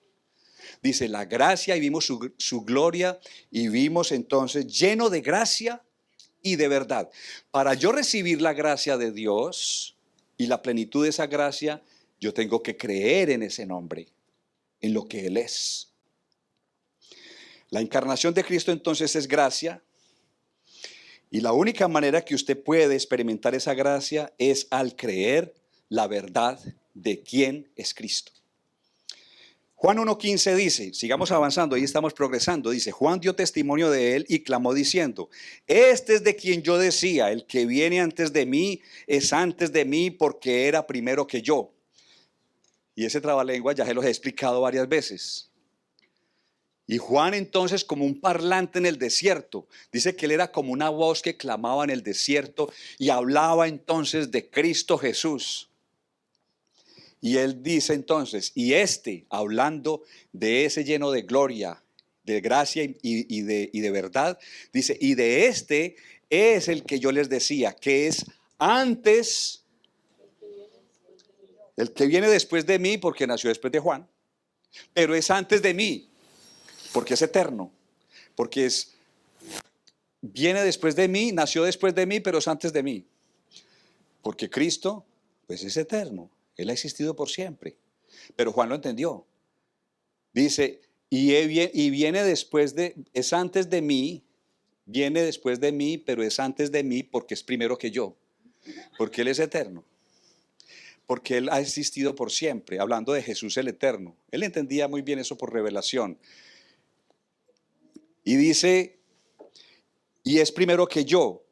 Dice la gracia y vimos su gloria y vimos entonces lleno de gracia y de verdad. Para yo recibir la gracia de Dios y la plenitud de esa gracia, yo tengo que creer en ese nombre, en lo que Él es. La encarnación de Cristo entonces es gracia. Y la única manera que usted puede experimentar esa gracia es al creer la verdad de quién es Cristo. Juan 1:15 dice, sigamos avanzando, ahí estamos progresando, dice, Juan dio testimonio de él y clamó diciendo, este es de quien yo decía, el que viene antes de mí es antes de mí porque era primero que yo. Y ese trabalengua ya se los he explicado varias veces. Y Juan entonces como un parlante en el desierto, dice que él era como una voz que clamaba en el desierto y hablaba entonces de Cristo Jesús. Y él dice entonces, hablando de ese lleno de gloria, de gracia y de verdad, dice, y de este es el que yo les decía, que es antes, el que viene después de mí, porque nació después de Juan, pero es antes de mí, porque es eterno, porque viene después de mí, nació después de mí, pero es antes de mí, porque Cristo, pues es eterno. Él ha existido por siempre. Pero Juan lo entendió. Dice, y viene después es antes de mí, viene después de mí, pero es antes de mí porque es primero que yo, porque Él es eterno, porque Él ha existido por siempre, hablando de Jesús el eterno. Él entendía muy bien eso por revelación. Y dice, y es primero que yo.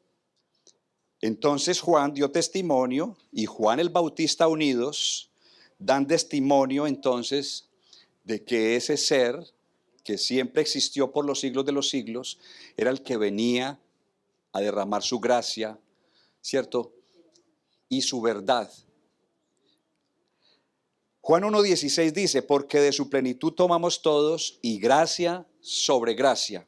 Entonces Juan dio testimonio y Juan el Bautista unidos dan testimonio entonces de que ese ser que siempre existió por los siglos de los siglos era el que venía a derramar su gracia, ¿cierto? Y su verdad. Juan 1:16 dice, porque de su plenitud tomamos todos y gracia sobre gracia.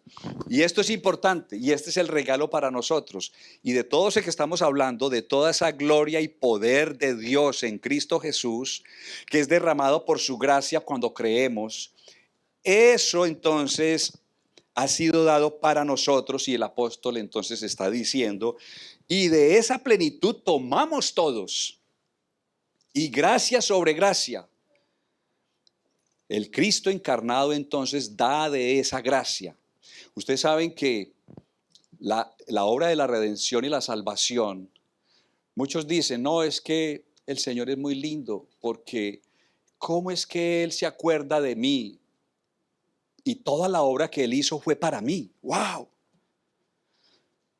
Y esto es importante y este es el regalo para nosotros. Y de todo eso que estamos hablando, de toda esa gloria y poder de Dios en Cristo Jesús, que es derramado por su gracia cuando creemos, eso entonces ha sido dado para nosotros y el apóstol entonces está diciendo, y de esa plenitud tomamos todos. Y gracia sobre gracia. El Cristo encarnado entonces da de esa gracia. Ustedes saben que la obra de la redención y la salvación, muchos dicen, no, es que el Señor es muy lindo, porque ¿cómo es que Él se acuerda de mí? Y toda la obra que Él hizo fue para mí. ¡Wow!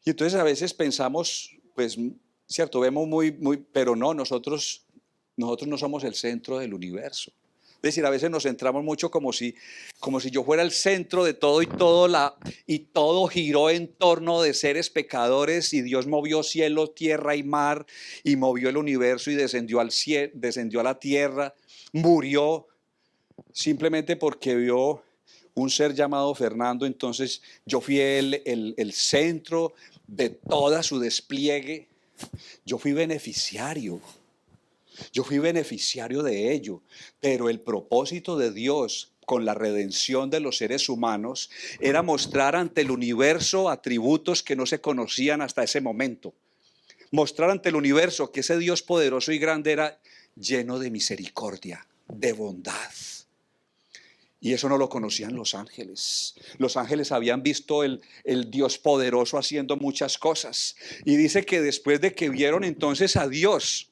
Y entonces a veces pensamos, pues, cierto, vemos pero no, nosotros no somos el centro del universo. Es decir, a veces nos centramos mucho como si yo fuera el centro de todo y todo giró en torno de seres pecadores y Dios movió cielo, tierra y mar y movió el universo y descendió descendió a la tierra, murió simplemente porque vio un ser llamado Fernando. Entonces yo fui el centro de toda su despliegue. Yo fui beneficiario. Yo fui beneficiario de ello, pero el propósito de Dios con la redención de los seres humanos era mostrar ante el universo atributos que no se conocían hasta ese momento. Mostrar ante el universo que ese Dios poderoso y grande era lleno de misericordia, de bondad. Y eso no lo conocían los ángeles. Los ángeles habían visto el Dios poderoso haciendo muchas cosas. Y dice que después de que vieron entonces a Dios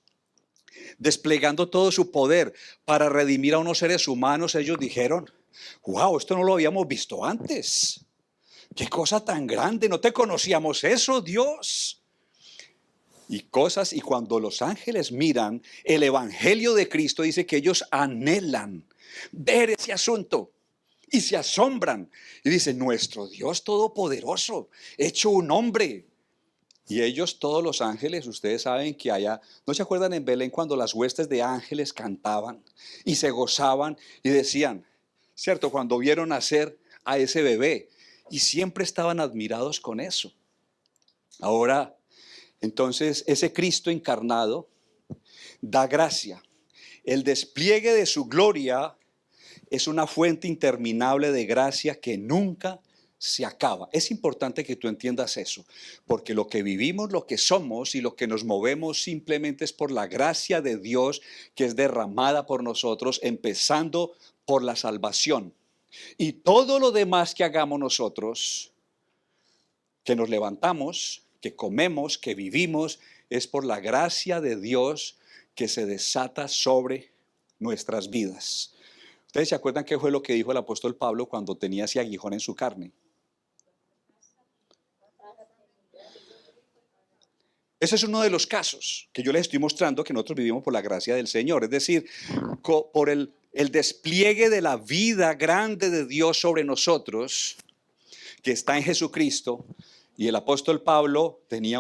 desplegando todo su poder para redimir a unos seres humanos, ellos dijeron, wow, esto no lo habíamos visto antes. Qué cosa tan grande, no te conocíamos eso, Dios. Y cuando los ángeles miran el evangelio de Cristo, dice que ellos anhelan ver ese asunto y se asombran y dicen, nuestro Dios todopoderoso, hecho un hombre. Y ellos, todos los ángeles, ustedes saben que allá, ¿no se acuerdan en Belén cuando las huestes de ángeles cantaban y se gozaban y decían, cierto, cuando vieron nacer a ese bebé, y siempre estaban admirados con eso? Ahora, entonces, ese Cristo encarnado da gracia. El despliegue de su gloria es una fuente interminable de gracia que nunca se acaba. Es importante que tú entiendas eso, porque lo que vivimos, lo que somos y lo que nos movemos simplemente es por la gracia de Dios que es derramada por nosotros, empezando por la salvación. Y todo lo demás que hagamos nosotros, que nos levantamos, que comemos, que vivimos, es por la gracia de Dios que se desata sobre nuestras vidas. ¿Ustedes se acuerdan qué fue lo que dijo el apóstol Pablo cuando tenía ese aguijón en su carne? Ese es uno de los casos que yo les estoy mostrando que nosotros vivimos por la gracia del Señor. Es decir, por el despliegue de la vida grande de Dios sobre nosotros, que está en Jesucristo. Y el apóstol Pablo tenía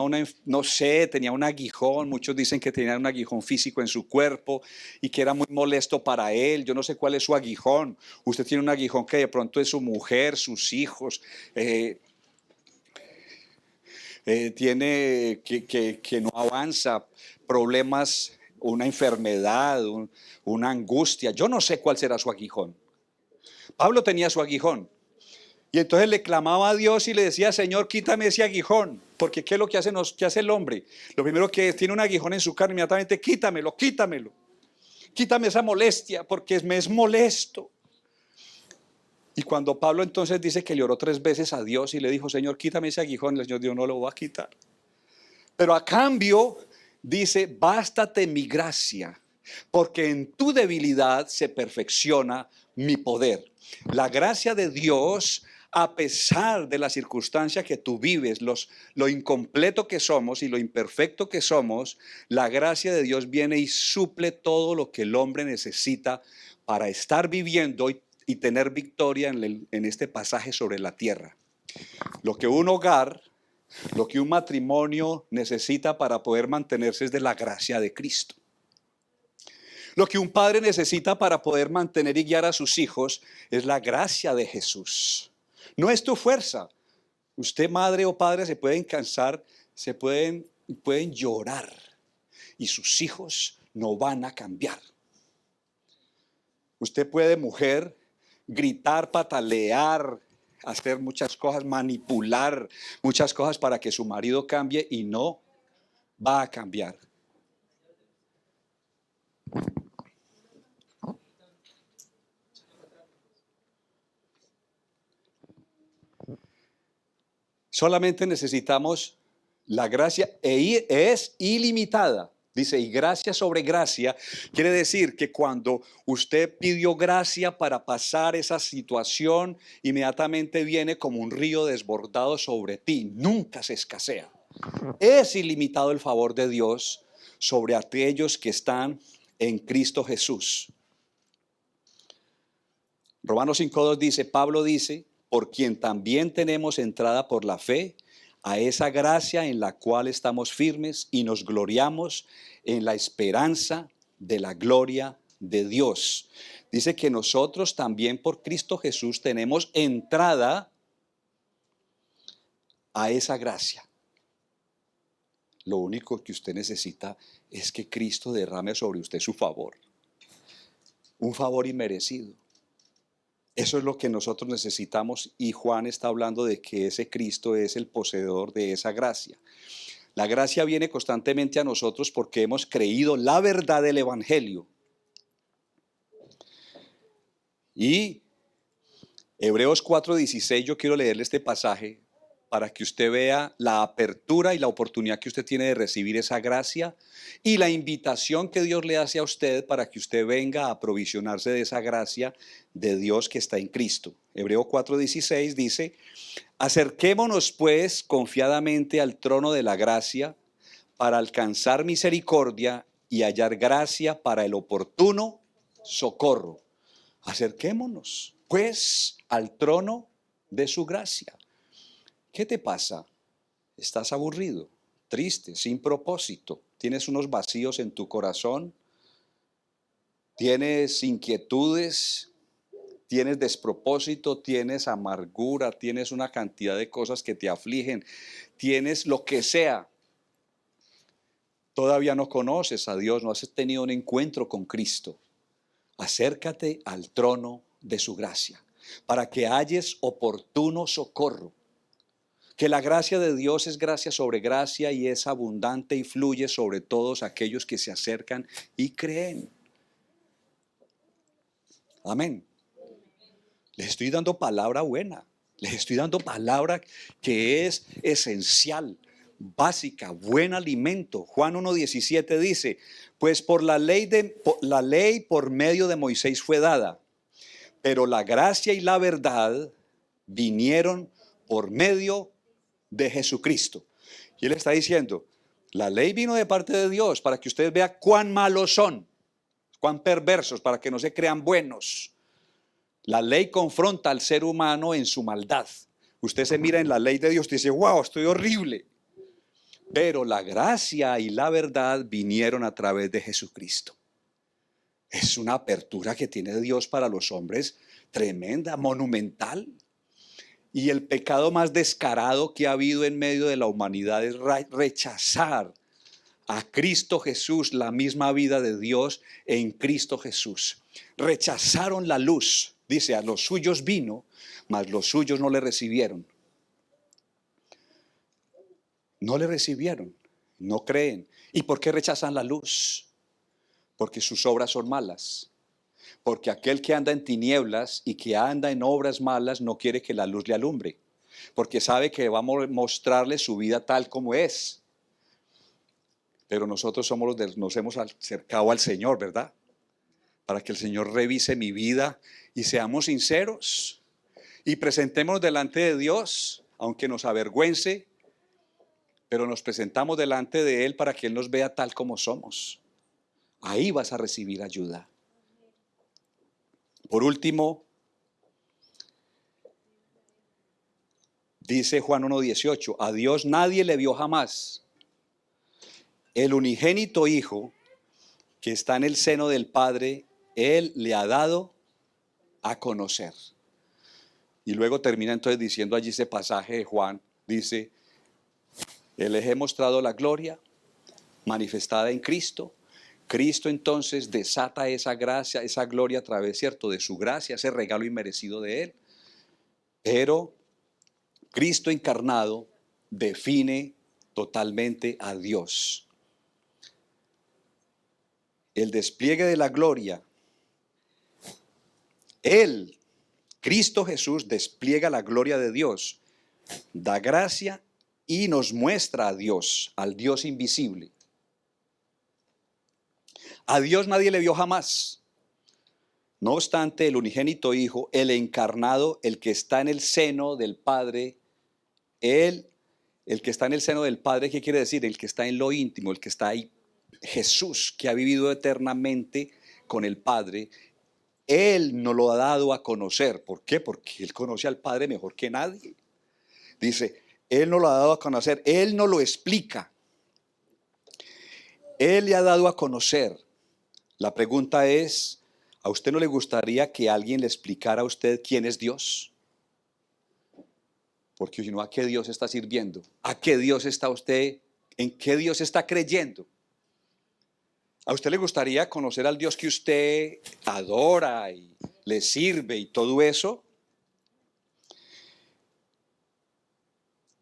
tenía un aguijón. Muchos dicen que tenía un aguijón físico en su cuerpo y que era muy molesto para él. Yo no sé cuál es su aguijón. Usted tiene un aguijón que de pronto es su mujer, sus hijos. Tiene que no avanza, problemas, una enfermedad, una angustia. Yo no sé cuál será su aguijón. Pablo tenía su aguijón. Y entonces le clamaba a Dios y le decía, Señor, quítame ese aguijón. Porque ¿qué es lo que hace el hombre? Lo primero que tiene un aguijón en su carne, inmediatamente quítamelo. Quítame esa molestia porque me es molesto. Y cuando Pablo entonces dice que le oró 3 veces a Dios y le dijo, Señor, quítame ese aguijón, el Señor dijo, no lo voy a quitar. Pero a cambio dice, bástate mi gracia, porque en tu debilidad se perfecciona mi poder. La gracia de Dios, a pesar de la circunstancia que tú vives, lo incompleto que somos y lo imperfecto que somos, la gracia de Dios viene y suple todo lo que el hombre necesita para estar viviendo y tener victoria en este pasaje sobre la tierra. Lo que un hogar, lo que un matrimonio necesita para poder mantenerse es de la gracia de Cristo. Lo que un padre necesita para poder mantener y guiar a sus hijos es la gracia de Jesús. No es tu fuerza. Usted, madre o padre, se pueden cansar, pueden llorar y sus hijos no van a cambiar. Usted puede, mujer, gritar, patalear, hacer muchas cosas, manipular muchas cosas para que su marido cambie y no va a cambiar. Solamente necesitamos la gracia, es ilimitada. Dice, y gracia sobre gracia, quiere decir que cuando usted pidió gracia para pasar esa situación, inmediatamente viene como un río desbordado sobre ti, nunca se escasea. Es ilimitado el favor de Dios sobre aquellos que están en Cristo Jesús. Romanos 5:2 dice, Pablo dice, por quien también tenemos entrada por la fe a esa gracia en la cual estamos firmes y nos gloriamos en la esperanza de la gloria de Dios. Dice que nosotros también por Cristo Jesús tenemos entrada a esa gracia. Lo único que usted necesita es que Cristo derrame sobre usted su favor. Un favor inmerecido. Eso es lo que nosotros necesitamos y Juan está hablando de que ese Cristo es el poseedor de esa gracia. La gracia viene constantemente a nosotros porque hemos creído la verdad del Evangelio. Y Hebreos 4:16, yo quiero leerle este pasaje para que usted vea la apertura y la oportunidad que usted tiene de recibir esa gracia y la invitación que Dios le hace a usted para que usted venga a aprovisionarse de esa gracia de Dios que está en Cristo. Hebreos 4:16 dice, acerquémonos pues confiadamente al trono de la gracia para alcanzar misericordia y hallar gracia para el oportuno socorro. Acerquémonos pues al trono de su gracia. ¿Qué te pasa? ¿Estás aburrido, triste, sin propósito? ¿Tienes unos vacíos en tu corazón? ¿Tienes inquietudes? ¿Tienes despropósito? ¿Tienes amargura? ¿Tienes una cantidad de cosas que te afligen? ¿Tienes lo que sea? Todavía no conoces a Dios, no has tenido un encuentro con Cristo. Acércate al trono de su gracia para que halles oportuno socorro. Que la gracia de Dios es gracia sobre gracia y es abundante y fluye sobre todos aquellos que se acercan y creen. Amén. Les estoy dando palabra buena. Les estoy dando palabra que es esencial, básica, buen alimento. Juan 1:17 dice, pues por la ley por medio de Moisés fue dada, pero la gracia y la verdad vinieron por medio de Jesucristo. Y él está diciendo, la ley vino de parte de Dios para que ustedes vean cuán malos son, cuán perversos, para que no se crean buenos. La ley confronta al ser humano en su maldad. Usted se mira en la ley de Dios y dice, wow, estoy horrible. Pero la gracia y la verdad vinieron a través de Jesucristo. Es una apertura que tiene Dios para los hombres tremenda, monumental. Y el pecado más descarado que ha habido en medio de la humanidad es rechazar a Cristo Jesús, la misma vida de Dios en Cristo Jesús. Rechazaron la luz. Dice, a los suyos vino, mas los suyos no le recibieron. No le recibieron, no creen. ¿Y por qué rechazan la luz? Porque sus obras son malas. Porque aquel que anda en tinieblas y que anda en obras malas no quiere que la luz le alumbre, porque sabe que va a mostrarle su vida tal como es. Pero nosotros somos los que nos hemos acercado al Señor, ¿verdad? Para que el Señor revise mi vida y seamos sinceros y presentémonos delante de Dios, aunque nos avergüence, pero nos presentamos delante de Él para que Él nos vea tal como somos. Ahí vas a recibir ayuda. Por último, dice Juan 1:18, a Dios nadie le vio jamás. El unigénito Hijo que está en el seno del Padre, Él le ha dado a conocer. Y luego termina entonces diciendo allí ese pasaje de Juan, dice, Él les he mostrado la gloria manifestada en Cristo. Cristo entonces desata esa gracia, esa gloria a través, ¿cierto?, de su gracia, ese regalo inmerecido de Él. Pero Cristo encarnado define totalmente a Dios. El despliegue de la gloria, Él, Cristo Jesús, despliega la gloria de Dios, da gracia y nos muestra a Dios, al Dios invisible. A Dios nadie le vio jamás. No obstante, el unigénito Hijo, el encarnado, el que está en el seno del Padre, Él, el que está en el seno del Padre, ¿qué quiere decir? El que está en lo íntimo, el que está ahí, Jesús, que ha vivido eternamente con el Padre, Él nos lo ha dado a conocer. ¿Por qué? Porque Él conoce al Padre mejor que nadie. Dice, Él nos lo ha dado a conocer, Él nos lo explica. Él le ha dado a conocer. La pregunta es, ¿a usted no le gustaría que alguien le explicara a usted quién es Dios? Porque si no, ¿a qué Dios está sirviendo? ¿A qué Dios está usted? ¿En qué Dios está creyendo? ¿A usted le gustaría conocer al Dios que usted adora y le sirve y todo eso?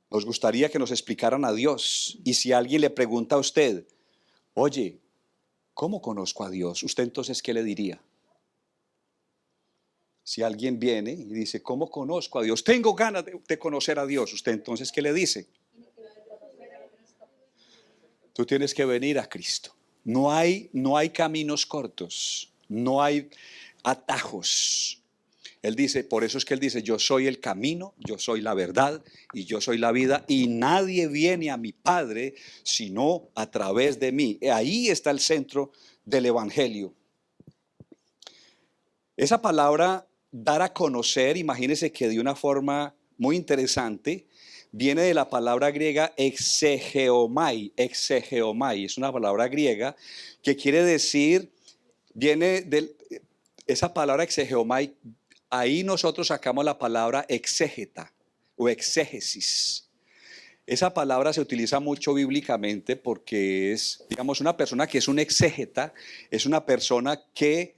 Nos gustaría que nos explicaran a Dios. Y si alguien le pregunta a usted, oye, ¿cómo conozco a Dios? ¿Usted entonces qué le diría? Si alguien viene y dice, ¿cómo conozco a Dios? Tengo ganas de conocer a Dios. ¿Usted entonces qué le dice? Tú tienes que venir a Cristo. No hay caminos cortos, no hay atajos. Él dice, por eso es que Él dice, yo soy el camino, yo soy la verdad y yo soy la vida y nadie viene a mi Padre sino a través de mí. Ahí está el centro del Evangelio. Esa palabra, dar a conocer, imagínense que de una forma muy interesante, viene de la palabra griega exegeomai. Exegeomai es una palabra griega que quiere decir, viene de esa palabra exegeomai, ahí nosotros sacamos la palabra exégeta o exégesis. Esa palabra se utiliza mucho bíblicamente porque es, digamos, una persona que es un exégeta, es una persona que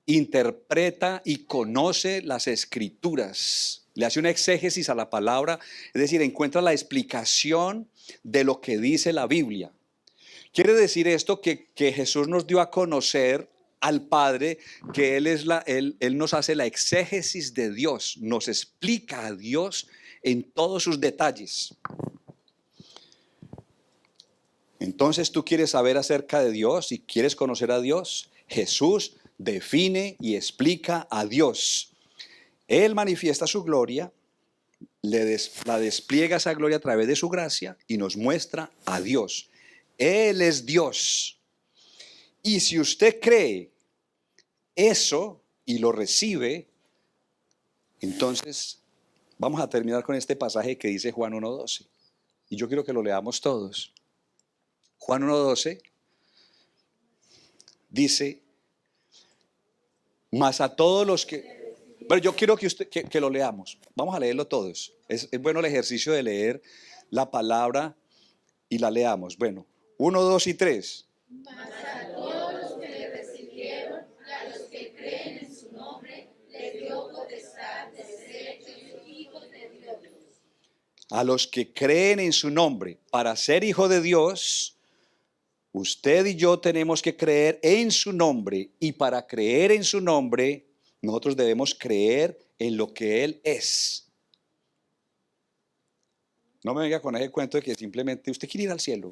interpreta y conoce las escrituras, le hace una exégesis a la palabra, es decir, encuentra la explicación de lo que dice la Biblia. Quiere decir esto que Jesús nos dio a conocer al Padre, que Él nos hace la exégesis de Dios, nos explica a Dios en todos sus detalles. Entonces, ¿tú quieres saber acerca de Dios y quieres conocer a Dios? Jesús define y explica a Dios. Él manifiesta su gloria, la despliega esa gloria a través de su gracia y nos muestra a Dios. Él es Dios. Y si usted cree eso y lo recibe, entonces vamos a terminar con este pasaje que dice Juan 1:12. Y yo quiero que lo leamos todos. Juan 1:12 dice, mas a todos los que... Pero yo quiero que lo leamos. Vamos a leerlo todos. Es bueno el ejercicio de leer la palabra y la leamos. Bueno, 1, 2 y 3. Mas a todos los que le recibieron, a los que creen en su nombre, les dio potestad de ser hechos hijos de Dios. A los que creen en su nombre, para ser hijo de Dios, Usted y yo tenemos que creer en su nombre, y para creer en su nombre, nosotros debemos creer en lo que Él es. No me venga con ese cuento de que simplemente usted quiere ir al cielo.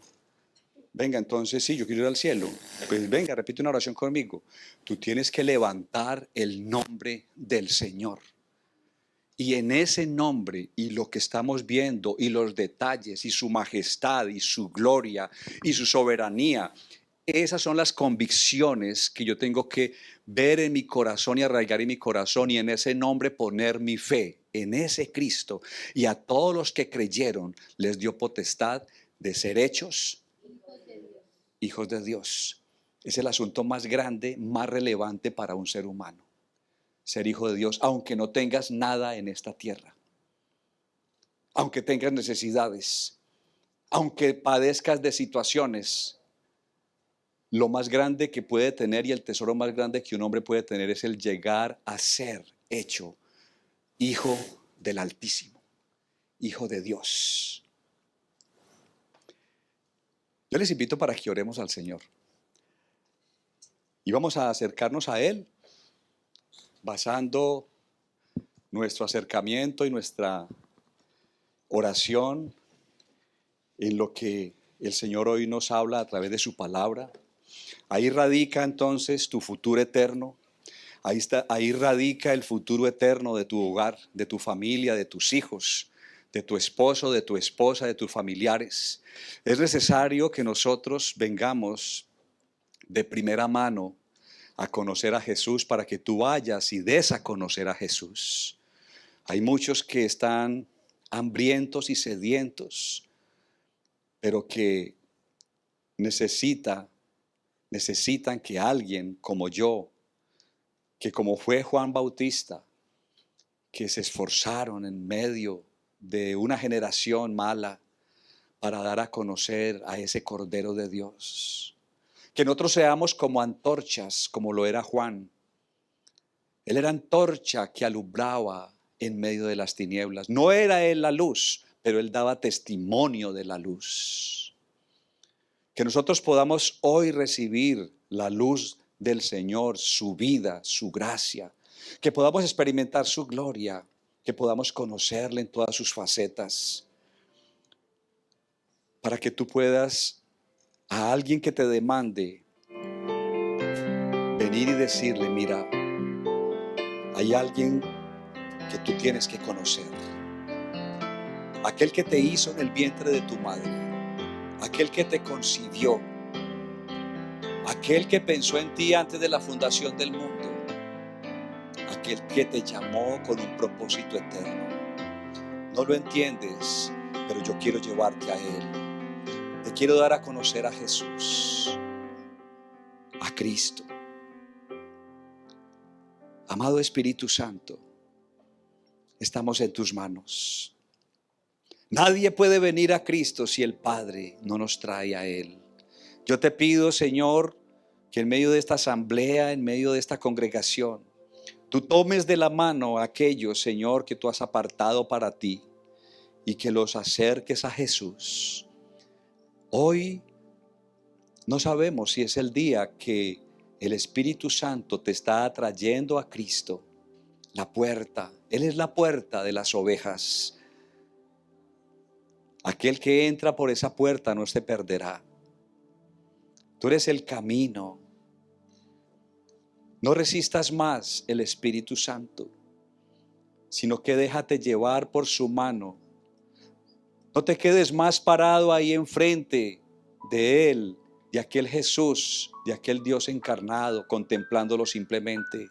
Venga, entonces sí, yo quiero ir al cielo. Pues venga, repite una oración conmigo. Tú tienes que levantar el nombre del Señor. Y en ese nombre y lo que estamos viendo y los detalles y su majestad y su gloria y su soberanía, esas son las convicciones que yo tengo que ver en mi corazón y arraigar en mi corazón, y en ese nombre poner mi fe, en ese Cristo. Y a todos los que creyeron les dio potestad de ser hechos hijos de Dios. Es el asunto más grande, más relevante para un ser humano. Ser hijo de Dios, aunque no tengas nada en esta tierra, aunque tengas necesidades, aunque padezcas de situaciones, lo más grande que puede tener y el tesoro más grande que un hombre puede tener es el llegar a ser hecho hijo del Altísimo, hijo de Dios. Yo les invito para que oremos al Señor y vamos a acercarnos a Él basando nuestro acercamiento y nuestra oración en lo que el Señor hoy nos habla a través de su palabra. Ahí radica entonces tu futuro eterno. Ahí radica el futuro eterno de tu hogar, de tu familia, de tus hijos, de tu esposo, de tu esposa, de tus familiares. Es necesario que nosotros vengamos de primera mano a conocer a Jesús para que tú vayas y des a conocer a Jesús. Hay muchos que están hambrientos y sedientos, pero que necesitan que alguien como yo, que como fue Juan Bautista, que se esforzaron en medio de una generación mala para dar a conocer a ese Cordero de Dios. Que nosotros seamos como antorchas, como lo era Juan. Él era antorcha que alumbraba en medio de las tinieblas. No era él la luz, pero él daba testimonio de la luz. Que nosotros podamos hoy recibir la luz del Señor, su vida, su gracia. Que podamos experimentar su gloria, que podamos conocerle en todas sus facetas. Para que tú puedas, a alguien que te demande, venir y decirle: mira, hay alguien que tú tienes que conocer. Aquel que te hizo en el vientre de tu madre, aquel que te concibió, aquel que pensó en ti antes de la fundación del mundo, aquel que te llamó con un propósito eterno. No lo entiendes, pero yo quiero llevarte a Él. Te quiero dar a conocer a Jesús, a Cristo. Amado Espíritu Santo, estamos en tus manos. Nadie puede venir a Cristo si el Padre no nos trae a Él. Yo te pido, Señor, que en medio de esta asamblea, en medio de esta congregación, tú tomes de la mano a aquellos, Señor, que tú has apartado para ti y que los acerques a Jesús. Hoy no sabemos si es el día que el Espíritu Santo te está atrayendo a Cristo, la puerta. Él es la puerta de las ovejas. Aquel que entra por esa puerta no se perderá. Tú eres el camino. No resistas más el Espíritu Santo, sino que déjate llevar por su mano. No te quedes más parado ahí enfrente de Él, de aquel Jesús, de aquel Dios encarnado, contemplándolo simplemente,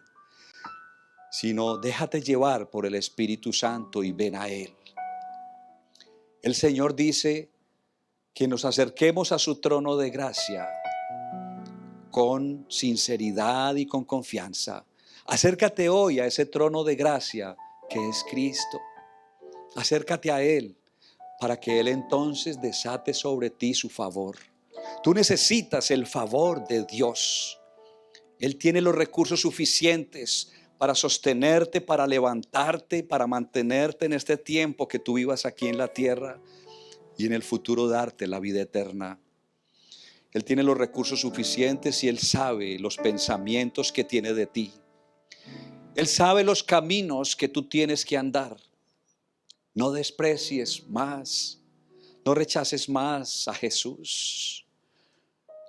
sino déjate llevar por el Espíritu Santo y ven a Él. El Señor dice que nos acerquemos a su trono de gracia con sinceridad y con confianza. Acércate hoy a ese trono de gracia que es Cristo. Acércate a Él para que Él entonces desate sobre ti su favor. Tú necesitas el favor de Dios. Él tiene los recursos suficientes para sostenerte, para levantarte, para mantenerte en este tiempo que tú vivas aquí en la tierra y en el futuro darte la vida eterna. Él tiene los recursos suficientes y Él sabe los pensamientos que tiene de ti. Él sabe los caminos que tú tienes que andar. No desprecies más, no rechaces más a Jesús.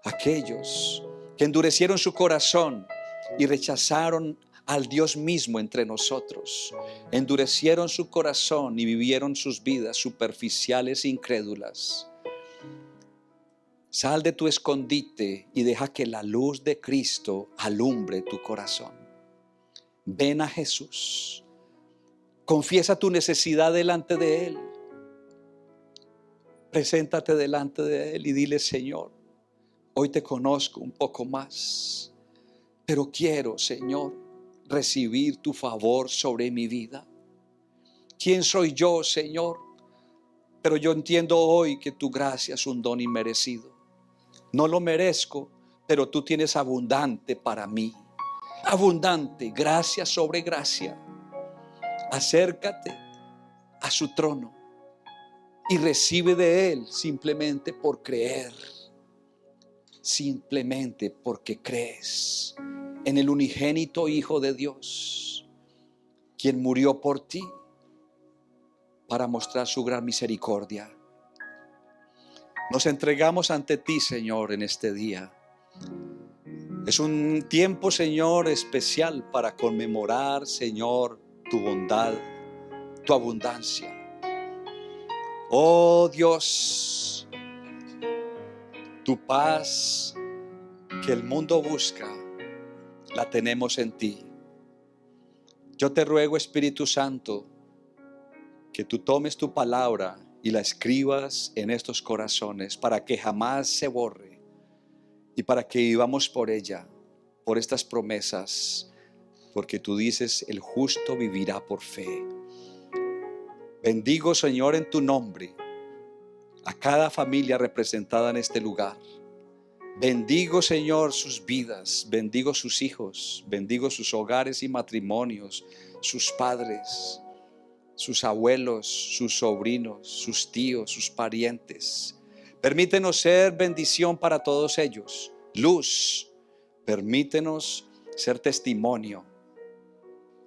Aquellos que endurecieron su corazón y rechazaron al Dios mismo entre nosotros, endurecieron su corazón y vivieron sus vidas superficiales e incrédulas. Sal de tu escondite y deja que la luz de Cristo alumbre tu corazón. Ven a Jesús. Confiesa tu necesidad delante de Él. Preséntate delante de Él y dile: Señor, hoy te conozco un poco más, pero quiero, Señor, recibir tu favor sobre mi vida. ¿Quién soy yo, Señor? Pero yo entiendo hoy que tu gracia es un don inmerecido. No lo merezco, pero tú tienes abundante para mí. Abundante, gracia sobre gracia. Acércate a su trono y recibe de Él simplemente por creer. Simplemente porque crees en el unigénito Hijo de Dios, quien murió por ti para mostrar su gran misericordia. Nos entregamos ante ti, Señor, en este día. Es un tiempo, Señor, especial para conmemorar, Señor, tu bondad, tu abundancia. Oh Dios, tu paz que el mundo busca, la tenemos en ti. Yo te ruego, Espíritu Santo, que tú tomes tu palabra y la escribas en estos corazones para que jamás se borre y para que vivamos por ella, por estas promesas, porque tú dices: el justo vivirá por fe. Bendigo, Señor, en tu nombre a cada familia representada en este lugar. Bendigo, Señor, sus vidas, bendigo sus hijos, bendigo sus hogares y matrimonios, sus padres, sus abuelos, sus sobrinos, sus tíos, sus parientes. Permítenos ser bendición para todos ellos, luz. Permítenos ser testimonio.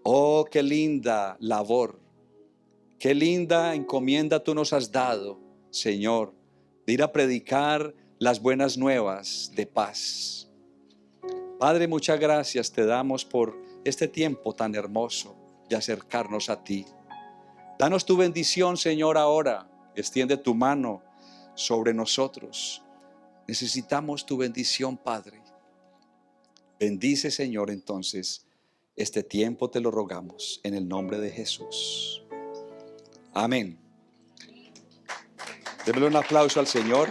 Oh, qué linda labor, qué linda encomienda tú nos has dado, Señor, de ir a predicar las buenas nuevas de paz. Padre, muchas gracias te damos por este tiempo tan hermoso de acercarnos a ti. Danos tu bendición, Señor, ahora. Extiende tu mano sobre nosotros. Necesitamos tu bendición, Padre. Bendice, Señor, entonces este tiempo, te lo rogamos en el nombre de Jesús. Amén. Démosle un aplauso al Señor.